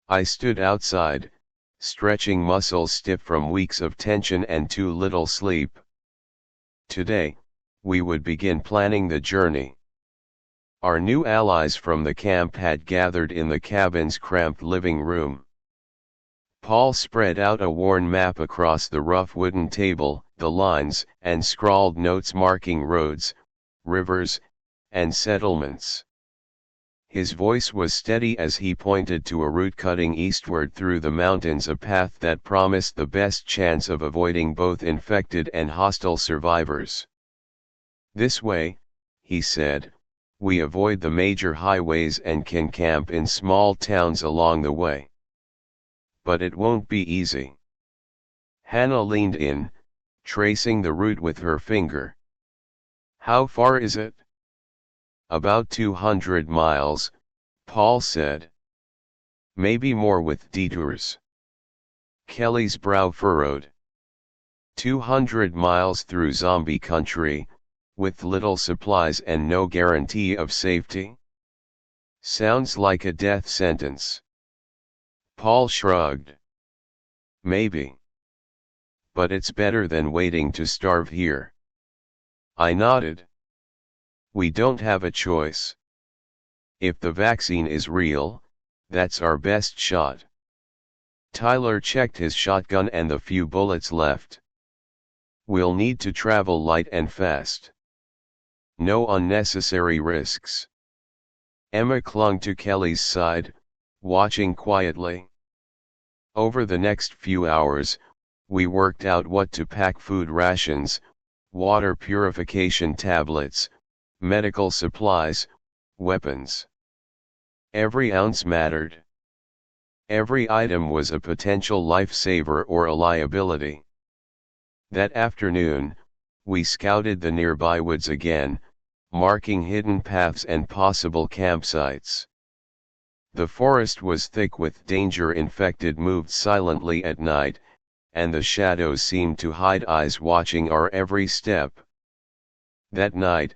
I stood outside, stretching muscles stiff from weeks of tension and too little sleep. Today, we would begin planning the journey. Our new allies from the camp had gathered in the cabin's cramped living room. Paul spread out a worn map across the rough wooden table, the lines and scrawled notes marking roads, rivers, and settlements. His voice was steady as he pointed to a route cutting eastward through the mountains, a path that promised the best chance of avoiding both infected and hostile survivors. This way, he said, we avoid the major highways and can camp in small towns along the way. But it won't be easy. Hannah leaned in, tracing the route with her finger. How far is it? About 200 miles, Paul said. Maybe more with detours. Kelly's brow furrowed. 200 miles through zombie country, with little supplies and no guarantee of safety? Sounds like a death sentence. Paul shrugged. Maybe. But it's better than waiting to starve here. I nodded. We don't have a choice. If the vaccine is real, that's our best shot. Tyler checked his shotgun and the few bullets left. We'll need to travel light and fast. No unnecessary risks. Emma clung to Kelly's side, watching quietly. Over the next few hours, we worked out what to pack: food rations, water purification tablets, medical supplies, weapons. Every ounce mattered. Every item was a potential lifesaver or a liability. That afternoon, we scouted the nearby woods again, marking hidden paths and possible campsites. The forest was thick with danger. Infected moved silently at night, and the shadows seemed to hide eyes watching our every step. That night,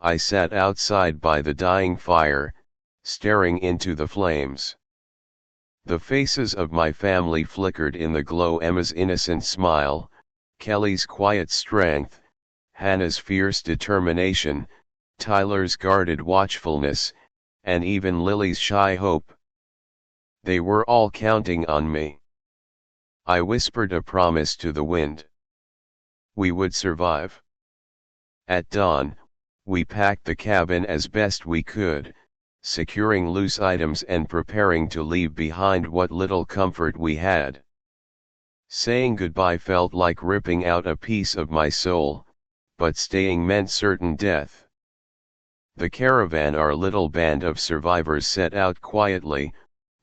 I sat outside by the dying fire, staring into the flames. The faces of my family flickered in the glow: Emma's innocent smile, Kelly's quiet strength, Hannah's fierce determination, Tyler's guarded watchfulness, and even Lily's shy hope. They were all counting on me. I whispered a promise to the wind. We would survive. At dawn, we packed the cabin as best we could, securing loose items and preparing to leave behind what little comfort we had. Saying goodbye felt like ripping out a piece of my soul, but staying meant certain death. The caravan, our little band of survivors, set out quietly,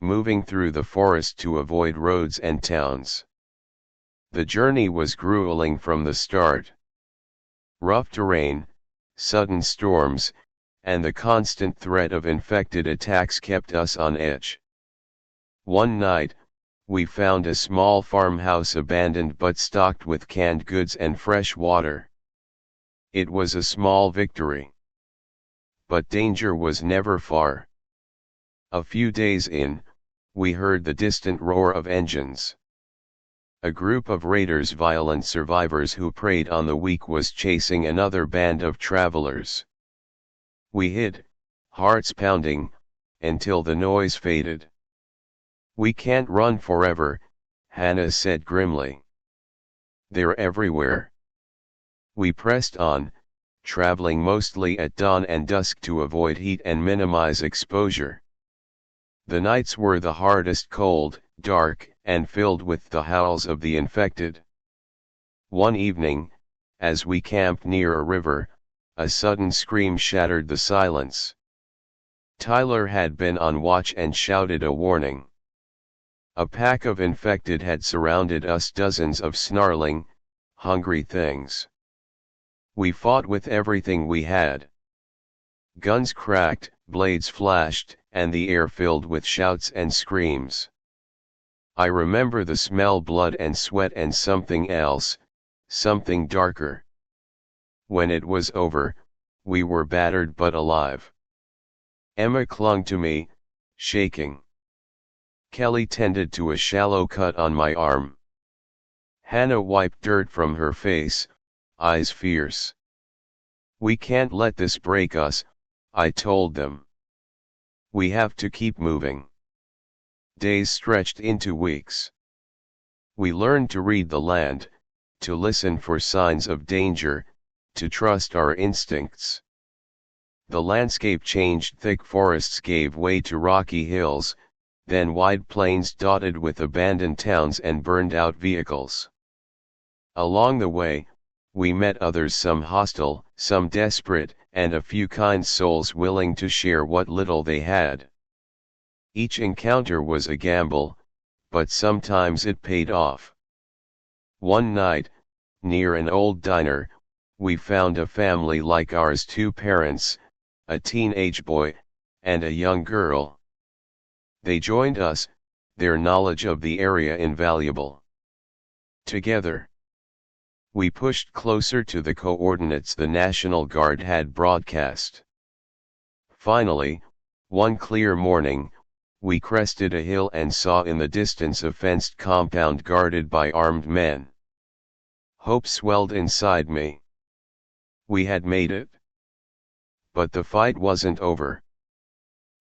moving through the forest to avoid roads and towns. The journey was grueling from the start. Rough terrain, sudden storms, and the constant threat of infected attacks kept us on edge. One night, we found a small farmhouse abandoned but stocked with canned goods and fresh water. It was a small victory. But danger was never far. A few days in, we heard the distant roar of engines. A group of raiders, violent survivors who preyed on the weak, was chasing another band of travelers. We hid, hearts pounding, until the noise faded. "We can't run forever," Hannah said grimly. "They're everywhere." We pressed on, traveling mostly at dawn and dusk to avoid heat and minimize exposure. The nights were the hardest, cold, dark, and filled with the howls of the infected. One evening, as we camped near a river, a sudden scream shattered the silence. Tyler had been on watch and shouted a warning. A pack of infected had surrounded us, dozens of snarling, hungry things. We fought with everything we had. Guns cracked, blades flashed, and the air filled with shouts and screams. I remember the smell, blood and sweat, and something else, something darker. When it was over, we were battered but alive. Emma clung to me, shaking. Kelly tended to a shallow cut on my arm. Hannah wiped dirt from her face, eyes fierce. "We can't let this break us," I told them. "We have to keep moving." Days stretched into weeks. We learned to read the land, to listen for signs of danger, to trust our instincts. The landscape changed. Thick forests gave way to rocky hills, then wide plains dotted with abandoned towns and burned-out vehicles. Along the way, we met others, some hostile, some desperate, and a few kind souls willing to share what little they had. Each encounter was a gamble, but sometimes it paid off. One night, near an old diner, we found a family like ours: two parents, a teenage boy, and a young girl. They joined us, their knowledge of the area invaluable. Together, we pushed closer to the coordinates the National Guard had broadcast. Finally, one clear morning, we crested a hill and saw in the distance a fenced compound guarded by armed men. Hope swelled inside me. We had made it. But the fight wasn't over.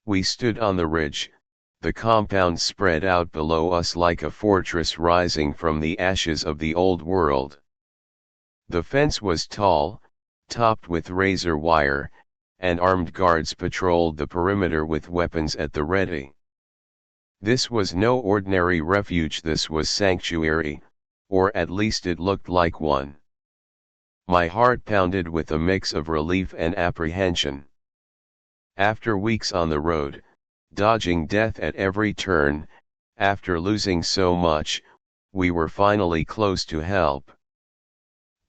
We stood on the ridge, the compound spread out below us like a fortress rising from the ashes of the old world. The fence was tall, topped with razor wire, and armed guards patrolled the perimeter with weapons at the ready. This was no ordinary refuge, this was sanctuary, or at least it looked like one. My heart pounded with a mix of relief and apprehension. After weeks on the road, dodging death at every turn, after losing so much, we were finally close to help.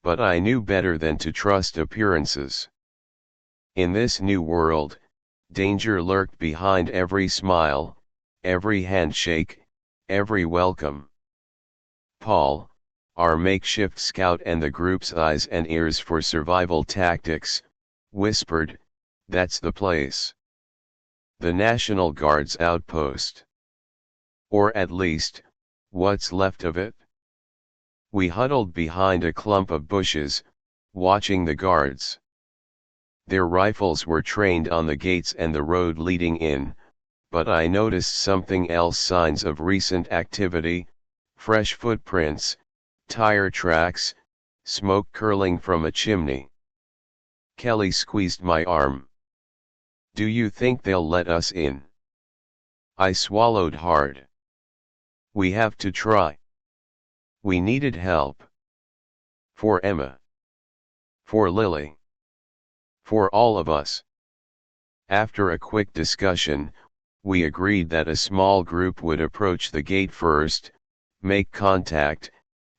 But I knew better than to trust appearances. In this new world, danger lurked behind every smile, every handshake, every welcome. Paul, our makeshift scout and the group's eyes and ears for survival tactics, whispered, "That's the place. The National Guard's outpost. Or at least, what's left of it." We huddled behind a clump of bushes, watching the guards. Their rifles were trained on the gates and the road leading in, but I noticed something else: signs of recent activity, fresh footprints, tire tracks, smoke curling from a chimney. Kelly squeezed my arm. "Do you think they'll let us in?" I swallowed hard. "We have to try." We needed help. For Emma. For Lily. For all of us. After a quick discussion, we agreed that a small group would approach the gate first, make contact,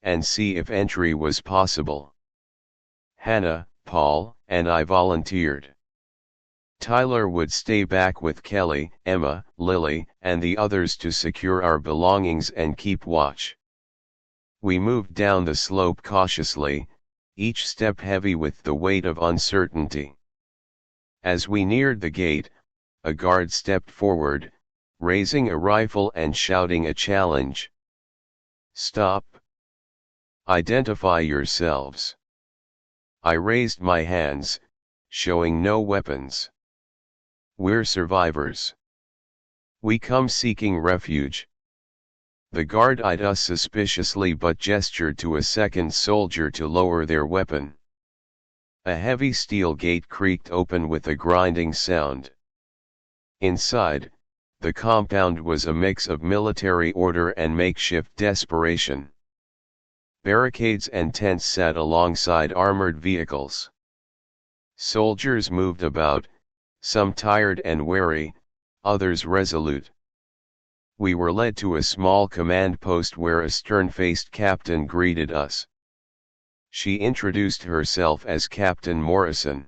and see if entry was possible. Hannah, Paul, and I volunteered. Tyler would stay back with Kelly, Emma, Lily, and the others to secure our belongings and keep watch. We moved down the slope cautiously, each step heavy with the weight of uncertainty. As we neared the gate, a guard stepped forward, raising a rifle and shouting a challenge. "Stop, Identify yourselves. I raised my hands, showing no weapons. We're survivors. We come seeking refuge. The guard eyed us suspiciously but gestured to a second soldier to lower their weapon. A heavy steel gate creaked open with a grinding sound. Inside, the compound was a mix of military order and makeshift desperation. Barricades and tents sat alongside armored vehicles. Soldiers moved about, some tired and wary, others resolute. We were led to a small command post where a stern-faced captain greeted us. She introduced herself as Captain Morrison.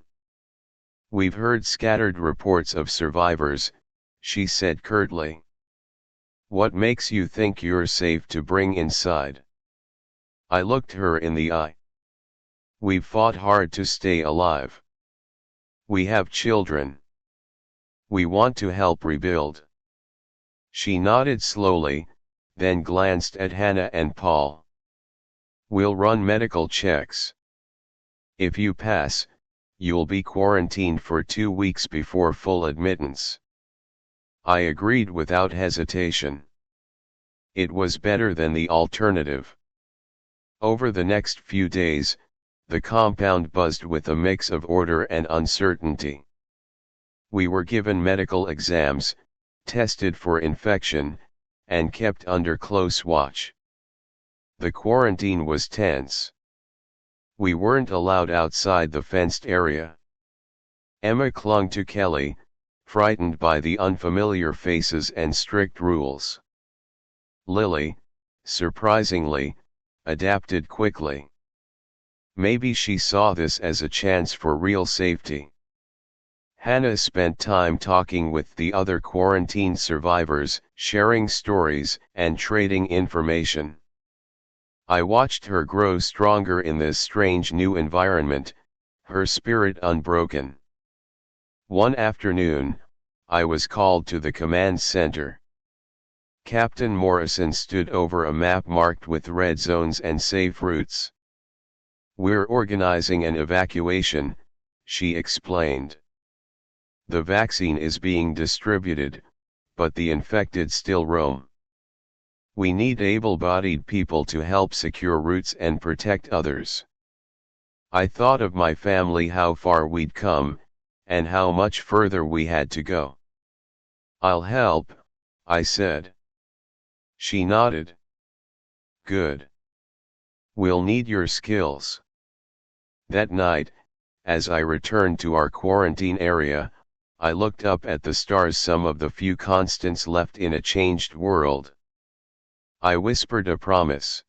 "We've heard scattered reports of survivors," she said curtly. "What makes you think you're safe to bring inside?" I looked her in the eye. "We've fought hard to stay alive. We have children. We want to help rebuild." She nodded slowly, then glanced at Hannah and Paul. "We'll run medical checks. If you pass, you'll be quarantined for 2 weeks before full admittance." I agreed without hesitation. It was better than the alternative. Over the next few days, the compound buzzed with a mix of order and uncertainty. We were given medical exams, tested for infection, and kept under close watch. The quarantine was tense. We weren't allowed outside the fenced area. Emma clung to Kelly, frightened by the unfamiliar faces and strict rules. Lily, surprisingly, adapted quickly. Maybe she saw this as a chance for real safety. Hannah spent time talking with the other quarantine survivors, sharing stories and trading information. I watched her grow stronger in this strange new environment, her spirit unbroken. One afternoon, I was called to the command center. Captain Morrison stood over a map marked with red zones and safe routes. "We're organizing an evacuation," she explained. "The vaccine is being distributed, but the infected still roam. We need able-bodied people to help secure routes and protect others." I thought of my family, how far we'd come, and how much further we had to go. "I'll help," I said. She nodded. "Good. We'll need your skills." That night, as I returned to our quarantine area, I looked up at the stars, some of the few constants left in a changed world. I whispered a promise.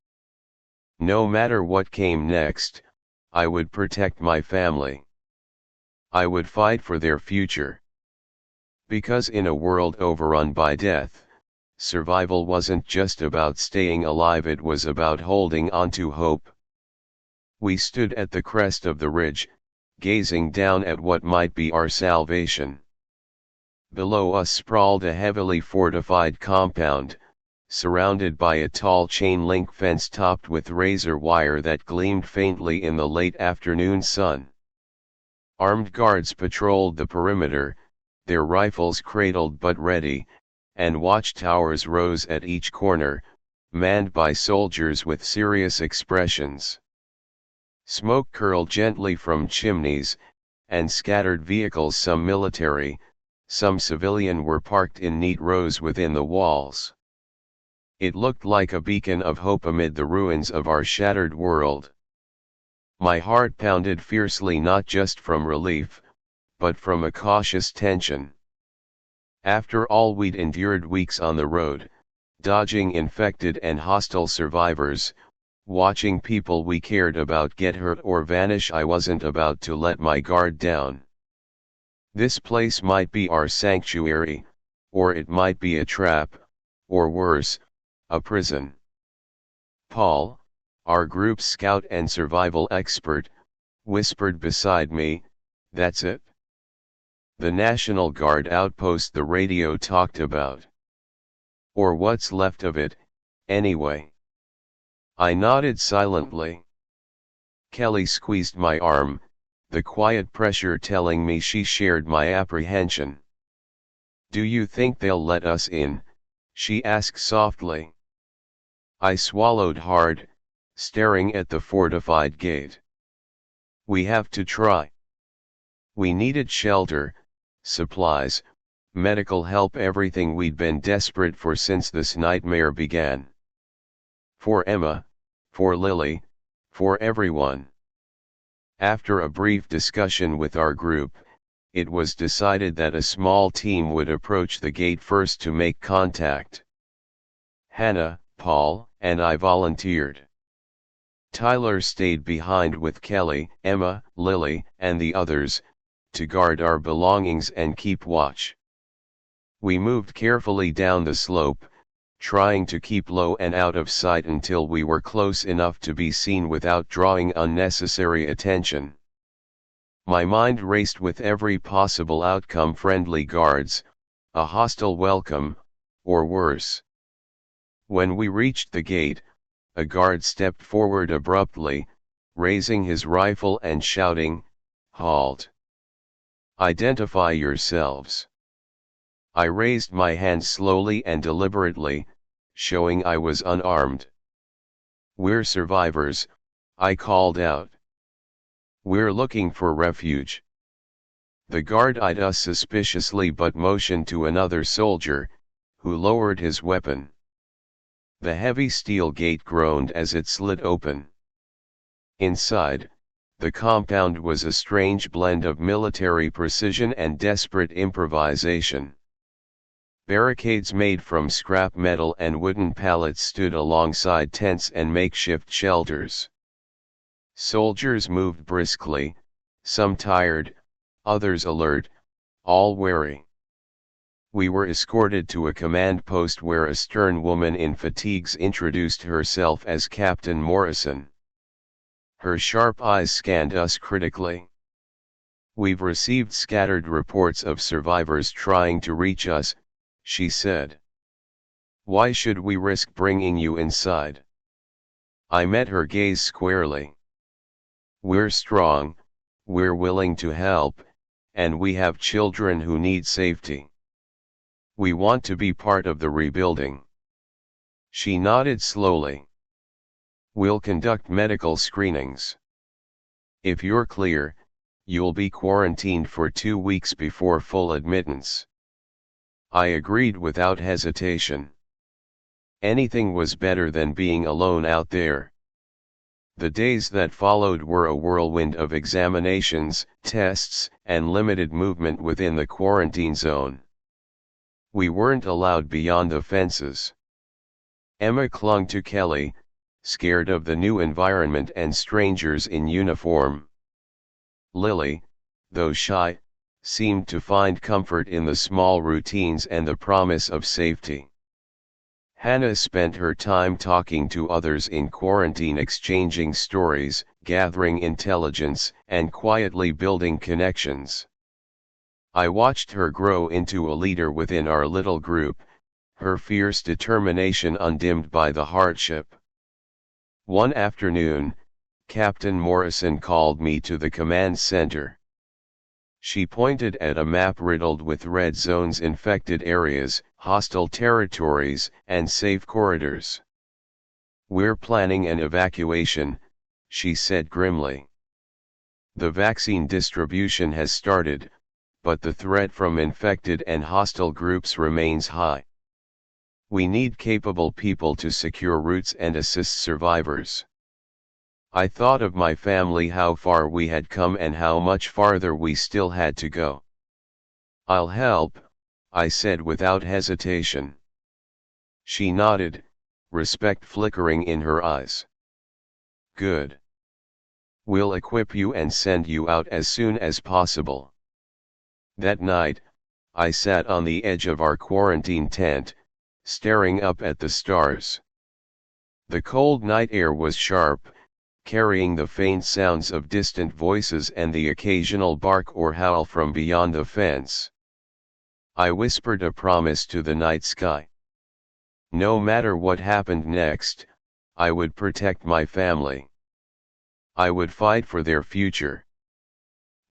No matter what came next, I would protect my family. I would fight for their future. Because in a world overrun by death, survival wasn't just about staying alive, it was about holding on to hope. We stood at the crest of the ridge, gazing down at what might be our salvation. Below us sprawled a heavily fortified compound, surrounded by a tall chain-link fence topped with razor wire that gleamed faintly in the late afternoon sun. Armed guards patrolled the perimeter, their rifles cradled but ready, and watchtowers rose at each corner, manned by soldiers with serious expressions. Smoke curled gently from chimneys, and scattered vehicles, some military, some civilian, were parked in neat rows within the walls. It looked like a beacon of hope amid the ruins of our shattered world. My heart pounded fiercely, not just from relief, but from a cautious tension. After all we'd endured, weeks on the road, dodging infected and hostile survivors, watching people we cared about get hurt or vanish, I wasn't about to let my guard down. This place might be our sanctuary, or it might be a trap, or worse, a prison. Paul, our group's scout and survival expert, whispered beside me, "That's it. The National Guard outpost the radio talked about. Or what's left of it, anyway." I nodded silently. Kelly squeezed my arm, the quiet pressure telling me she shared my apprehension. "Do you think they'll let us in?" she asked softly. I swallowed hard, staring at the fortified gate. "We have to try." We needed shelter, supplies, medical help, everything we'd been desperate for since this nightmare began. For Emma, for Lily, for everyone. After a brief discussion with our group, it was decided that a small team would approach the gate first to make contact. Hannah, Paul, and I volunteered. Tyler stayed behind with Kelly, Emma, Lily, and the others, to guard our belongings and keep watch. We moved carefully down the slope, trying to keep low and out of sight until we were close enough to be seen without drawing unnecessary attention. My mind raced with every possible outcome: friendly guards, a hostile welcome, or worse. When we reached the gate, a guard stepped forward abruptly, raising his rifle and shouting, "Halt! Identify yourselves." I raised my hand slowly and deliberately, showing I was unarmed. "We're survivors," I called out. "We're looking for refuge." The guard eyed us suspiciously but motioned to another soldier, who lowered his weapon. The heavy steel gate groaned as it slid open. Inside, the compound was a strange blend of military precision and desperate improvisation. Barricades made from scrap metal and wooden pallets stood alongside tents and makeshift shelters. Soldiers moved briskly, some tired, others alert, all wary. We were escorted to a command post where a stern woman in fatigues introduced herself as Captain Morrison. Her sharp eyes scanned us critically. "We've received scattered reports of survivors trying to reach us," she said. "Why should we risk bringing you inside?" I met her gaze squarely. "We're strong, we're willing to help, and we have children who need safety. We want to be part of the rebuilding." She nodded slowly. "We'll conduct medical screenings. If you're clear, you'll be quarantined for 2 weeks before full admittance." I agreed without hesitation. Anything was better than being alone out there. The days that followed were a whirlwind of examinations, tests, and limited movement within the quarantine zone. We weren't allowed beyond the fences. Emma clung to Kelly, scared of the new environment and strangers in uniform. Lily, though shy, seemed to find comfort in the small routines and the promise of safety. Hannah spent her time talking to others in quarantine, exchanging stories, gathering intelligence, and quietly building connections. I watched her grow into a leader within our little group, her fierce determination undimmed by the hardship. One afternoon, Captain Morrison called me to the command center. She pointed at a map riddled with red zones, infected areas, hostile territories, and safe corridors. "We're planning an evacuation," she said grimly. "The vaccine distribution has started, but the threat from infected and hostile groups remains high. We need capable people to secure routes and assist survivors." I thought of my family, how far we had come and how much farther we still had to go. "I'll help," I said without hesitation. She nodded, respect flickering in her eyes. "Good. We'll equip you and send you out as soon as possible." That night, I sat on the edge of our quarantine tent, staring up at the stars. The cold night air was sharp, carrying the faint sounds of distant voices and the occasional bark or howl from beyond the fence. I whispered a promise to the night sky. No matter what happened next, I would protect my family. I would fight for their future.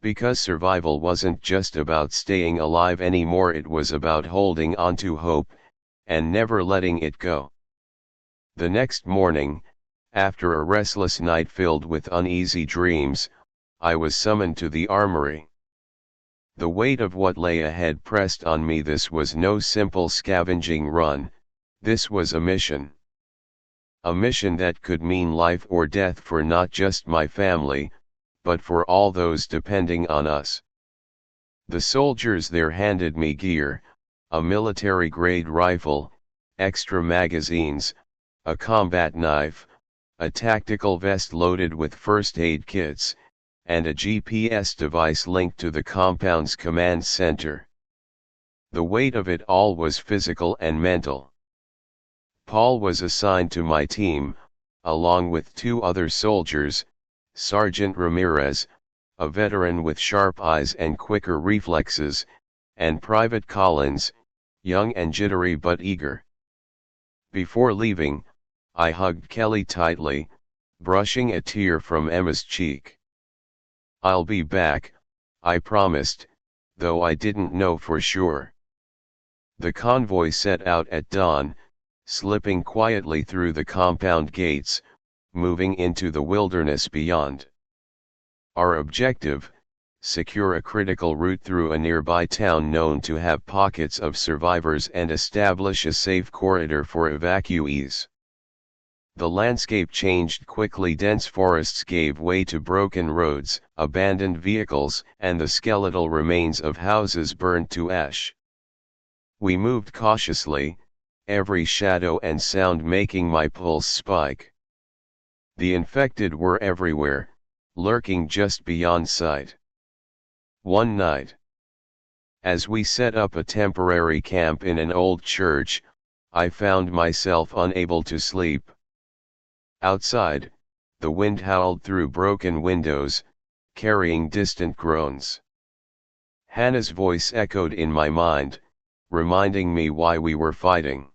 Because survival wasn't just about staying alive anymore, it was about holding on to hope, and never letting it go. The next morning, after a restless night filled with uneasy dreams, I was summoned to the armory. The weight of what lay ahead pressed on me. This was no simple scavenging run, this was a mission. A mission that could mean life or death for not just my family, but for all those depending on us. The soldiers there handed me gear, a military-grade rifle, extra magazines, a combat knife, a tactical vest loaded with first aid kits, and a GPS device linked to the compound's command center. The weight of it all was physical and mental. Paul was assigned to my team, along with 2 other soldiers, Sergeant Ramirez, a veteran with sharp eyes and quicker reflexes, and Private Collins, young and jittery but eager. Before leaving, I hugged Kelly tightly, brushing a tear from Emma's cheek. "I'll be back," I promised, though I didn't know for sure. The convoy set out at dawn, slipping quietly through the compound gates, moving into the wilderness beyond. Our objective: secure a critical route through a nearby town known to have pockets of survivors and establish a safe corridor for evacuees. The landscape changed quickly. Dense forests gave way to broken roads, abandoned vehicles, and the skeletal remains of houses burned to ash. We moved cautiously, every shadow and sound making my pulse spike. The infected were everywhere, lurking just beyond sight. One night, as we set up a temporary camp in an old church, I found myself unable to sleep. Outside, the wind howled through broken windows, carrying distant groans. Hannah's voice echoed in my mind, reminding me why we were fighting.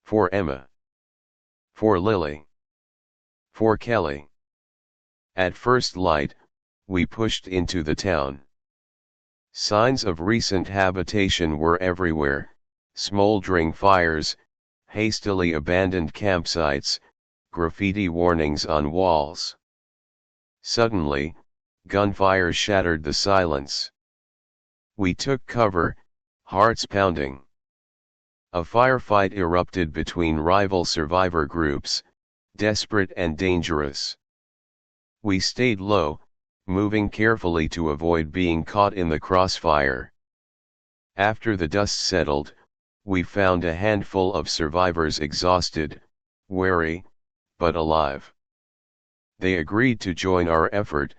For Emma. For Lily. For Kelly. At first light, we pushed into the town. Signs of recent habitation were everywhere: smoldering fires, hastily abandoned campsites, graffiti warnings on walls. Suddenly, gunfire shattered the silence. We took cover, hearts pounding. A firefight erupted between rival survivor groups, desperate and dangerous. We stayed low, moving carefully to avoid being caught in the crossfire. After the dust settled, we found a handful of survivors, exhausted, wary, but alive. They agreed to join our effort,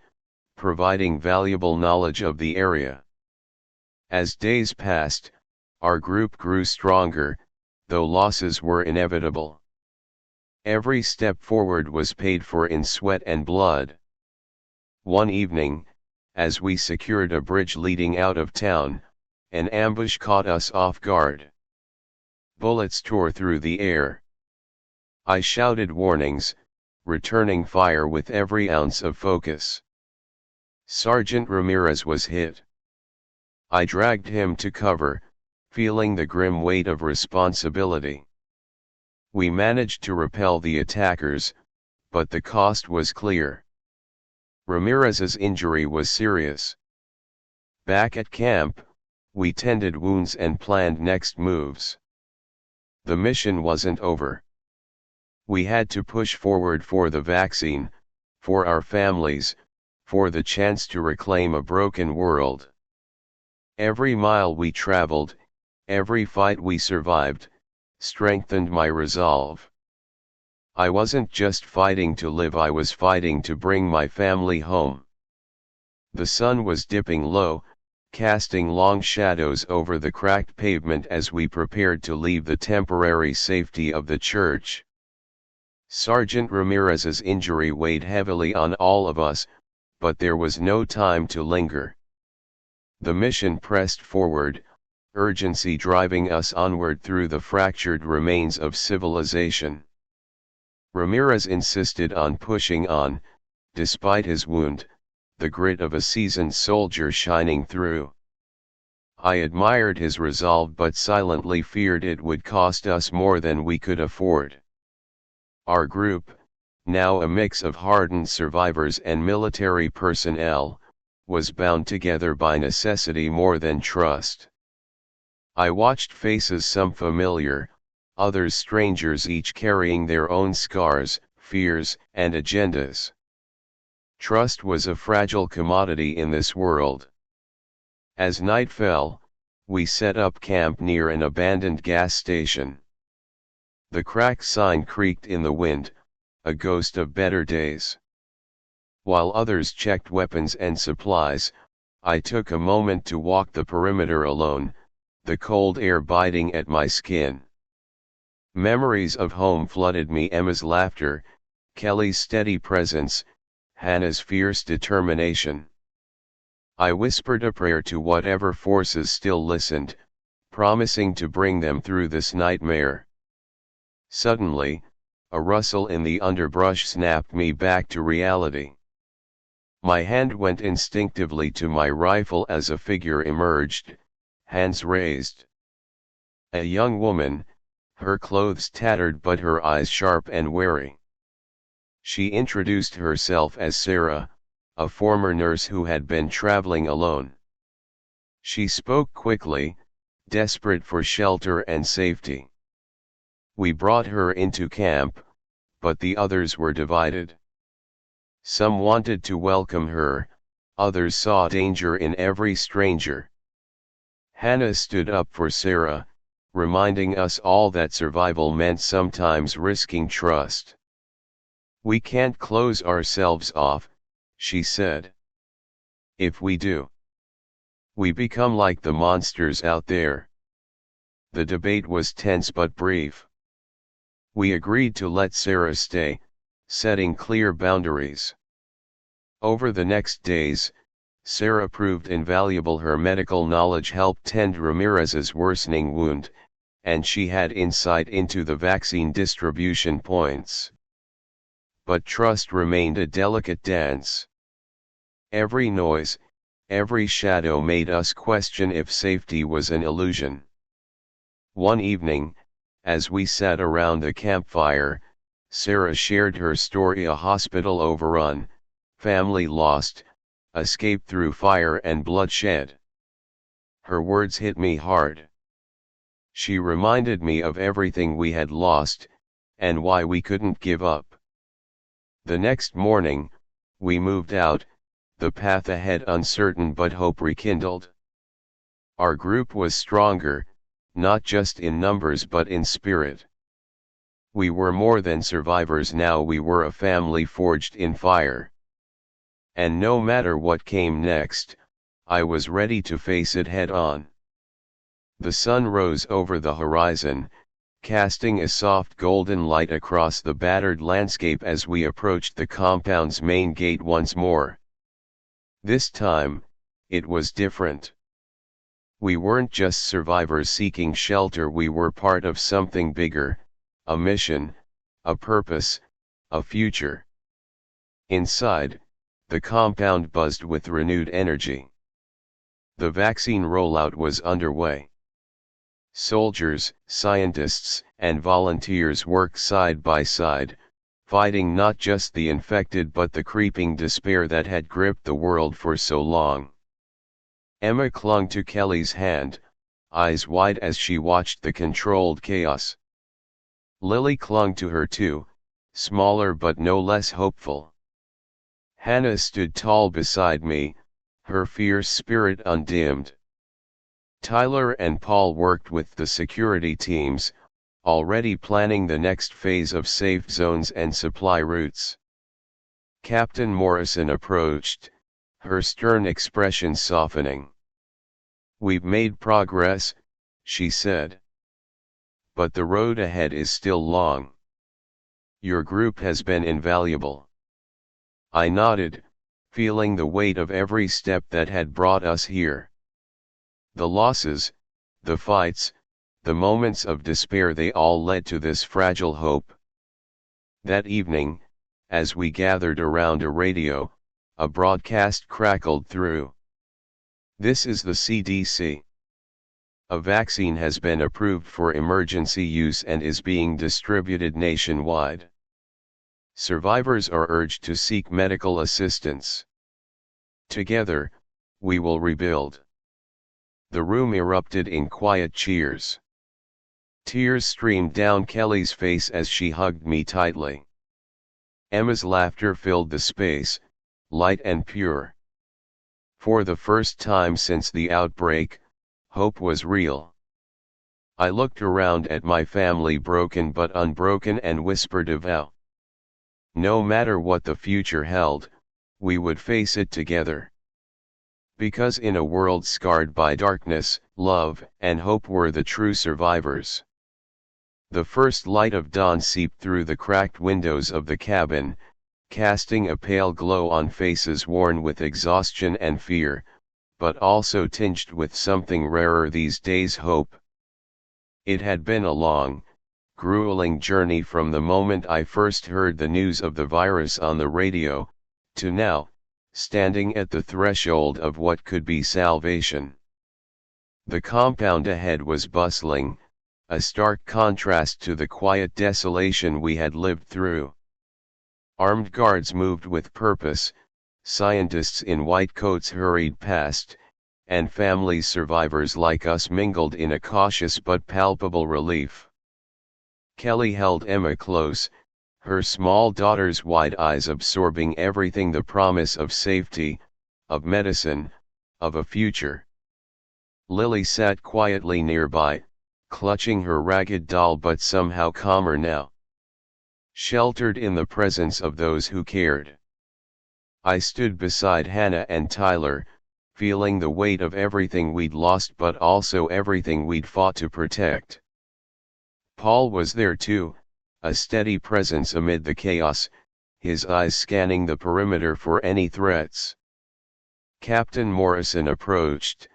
providing valuable knowledge of the area. As days passed, our group grew stronger, though losses were inevitable. Every step forward was paid for in sweat and blood. One evening, as we secured a bridge leading out of town, an ambush caught us off guard. Bullets tore through the air. I shouted warnings, returning fire with every ounce of focus. Sergeant Ramirez was hit. I dragged him to cover, feeling the grim weight of responsibility. We managed to repel the attackers, but the cost was clear. Ramirez's injury was serious. Back at camp, we tended wounds and planned next moves. The mission wasn't over. We had to push forward for the vaccine, for our families, for the chance to reclaim a broken world. Every mile we traveled, every fight we survived, strengthened my resolve. I wasn't just fighting to live, I was fighting to bring my family home. The sun was dipping low, casting long shadows over the cracked pavement as we prepared to leave the temporary safety of the church. Sergeant Ramirez's injury weighed heavily on all of us, but there was no time to linger. The mission pressed forward, urgency driving us onward through the fractured remains of civilization. Ramirez insisted on pushing on, despite his wound, the grit of a seasoned soldier shining through. I admired his resolve but silently feared it would cost us more than we could afford. Our group, now a mix of hardened survivors and military personnel, was bound together by necessity more than trust. I watched faces, some familiar, others strangers, each carrying their own scars, fears, and agendas. Trust was a fragile commodity in this world. As night fell, we set up camp near an abandoned gas station. The cracked sign creaked in the wind, a ghost of better days. While others checked weapons and supplies, I took a moment to walk the perimeter alone, the cold air biting at my skin. Memories of home flooded me: Emma's laughter, Kelly's steady presence, Hannah's fierce determination. I whispered a prayer to whatever forces still listened, promising to bring them through this nightmare. Suddenly, a rustle in the underbrush snapped me back to reality. My hand went instinctively to my rifle as a figure emerged, hands raised. A young woman, her clothes tattered but her eyes sharp and wary. She introduced herself as Sarah, a former nurse who had been traveling alone. She spoke quickly, desperate for shelter and safety. We brought her into camp, but the others were divided. Some wanted to welcome her, others saw danger in every stranger. Hannah stood up for Sarah, reminding us all that survival meant sometimes risking trust. "We can't close ourselves off," she said. "If we do, we become like the monsters out there." The debate was tense but brief. We agreed to let Sarah stay, setting clear boundaries. Over the next days, Sarah proved invaluable. Her medical knowledge helped tend Ramirez's worsening wound, and she had insight into the vaccine distribution points. But trust remained a delicate dance. Every noise, every shadow made us question if safety was an illusion. One evening, as we sat around the campfire, Sarah shared her story: a hospital overrun, family lost, escape through fire and bloodshed. Her words hit me hard. She reminded me of everything we had lost, and why we couldn't give up. The next morning, we moved out, the path ahead uncertain but hope rekindled. Our group was stronger, not just in numbers but in spirit. We were more than survivors now, we were a family forged in fire. And no matter what came next, I was ready to face it head on. The sun rose over the horizon, casting a soft golden light across the battered landscape as we approached the compound's main gate once more. This time, it was different. We weren't just survivors seeking shelter, we were part of something bigger, a mission, a purpose, a future. Inside, the compound buzzed with renewed energy. The vaccine rollout was underway. Soldiers, scientists, and volunteers worked side by side, fighting not just the infected but the creeping despair that had gripped the world for so long. Emma clung to Kelly's hand, eyes wide as she watched the controlled chaos. Lily clung to her too, smaller but no less hopeful. Hannah stood tall beside me, her fierce spirit undimmed. Tyler and Paul worked with the security teams, already planning the next phase of safe zones and supply routes. Captain Morrison approached, her stern expression softening. "We've made progress," she said. "But the road ahead is still long. Your group has been invaluable." I nodded, feeling the weight of every step that had brought us here. The losses, the fights, the moments of despair, they all led to this fragile hope. That evening, as we gathered around a radio, a broadcast crackled through. This is the CDC. A vaccine has been approved for emergency use and is being distributed nationwide. Survivors are urged to seek medical assistance. Together, we will rebuild. The room erupted in quiet cheers. Tears streamed down Kelly's face as she hugged me tightly. Emma's laughter filled the space, light and pure. For the first time since the outbreak, hope was real. I looked around at my family, broken but unbroken, and whispered a vow. No matter what the future held, we would face it together. Because in a world scarred by darkness, love and hope were the true survivors. The first light of dawn seeped through the cracked windows of the cabin, casting a pale glow on faces worn with exhaustion and fear, but also tinged with something rarer these days: hope. It had been a long, grueling journey from the moment I first heard the news of the virus on the radio, to now, standing at the threshold of what could be salvation. The compound ahead was bustling, a stark contrast to the quiet desolation we had lived through. Armed guards moved with purpose, scientists in white coats hurried past, and family survivors like us mingled in a cautious but palpable relief. Kelly held Emma close, her small daughter's wide eyes absorbing everything: the promise of safety, of medicine, of a future. Lily sat quietly nearby, clutching her ragged doll, but somehow calmer now. Sheltered in the presence of those who cared. I stood beside Hannah and Tyler, feeling the weight of everything we'd lost but also everything we'd fought to protect. Paul was there too, a steady presence amid the chaos, his eyes scanning the perimeter for any threats. Captain Morrison approached,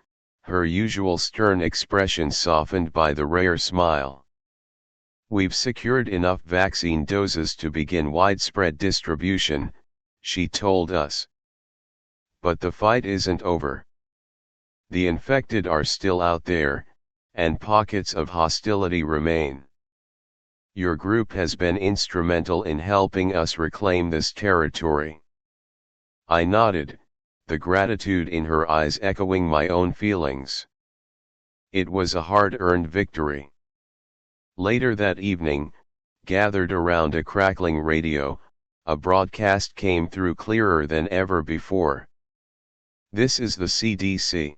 her usual stern expression softened by the rare smile. "We've secured enough vaccine doses to begin widespread distribution," she told us. "But the fight isn't over. The infected are still out there, and pockets of hostility remain. Your group has been instrumental in helping us reclaim this territory." I nodded, the gratitude in her eyes echoing my own feelings. It was a hard-earned victory. Later that evening, gathered around a crackling radio, a broadcast came through clearer than ever before. "This is the CDC.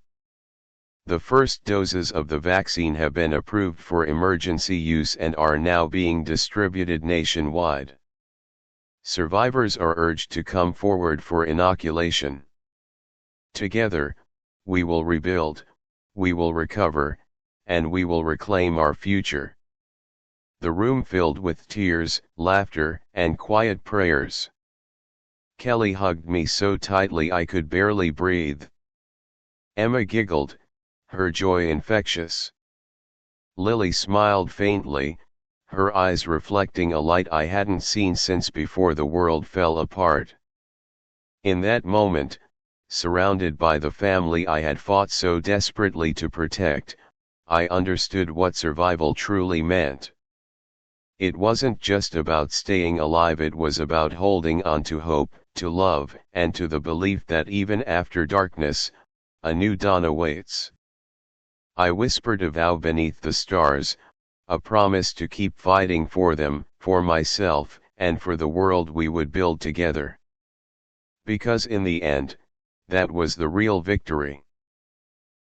The first doses of the vaccine have been approved for emergency use and are now being distributed nationwide. Survivors are urged to come forward for inoculation. Together, we will rebuild, we will recover, and we will reclaim our future." The room filled with tears, laughter, and quiet prayers. Kelly hugged me so tightly I could barely breathe. Emma giggled, her joy infectious. Lily smiled faintly, her eyes reflecting a light I hadn't seen since before the world fell apart. In that moment, surrounded by the family I had fought so desperately to protect, I understood what survival truly meant. It wasn't just about staying alive, it was about holding on to hope, to love, and to the belief that even after darkness, a new dawn awaits. I whispered a vow beneath the stars, a promise to keep fighting for them, for myself, and for the world we would build together. Because in the end, that was the real victory.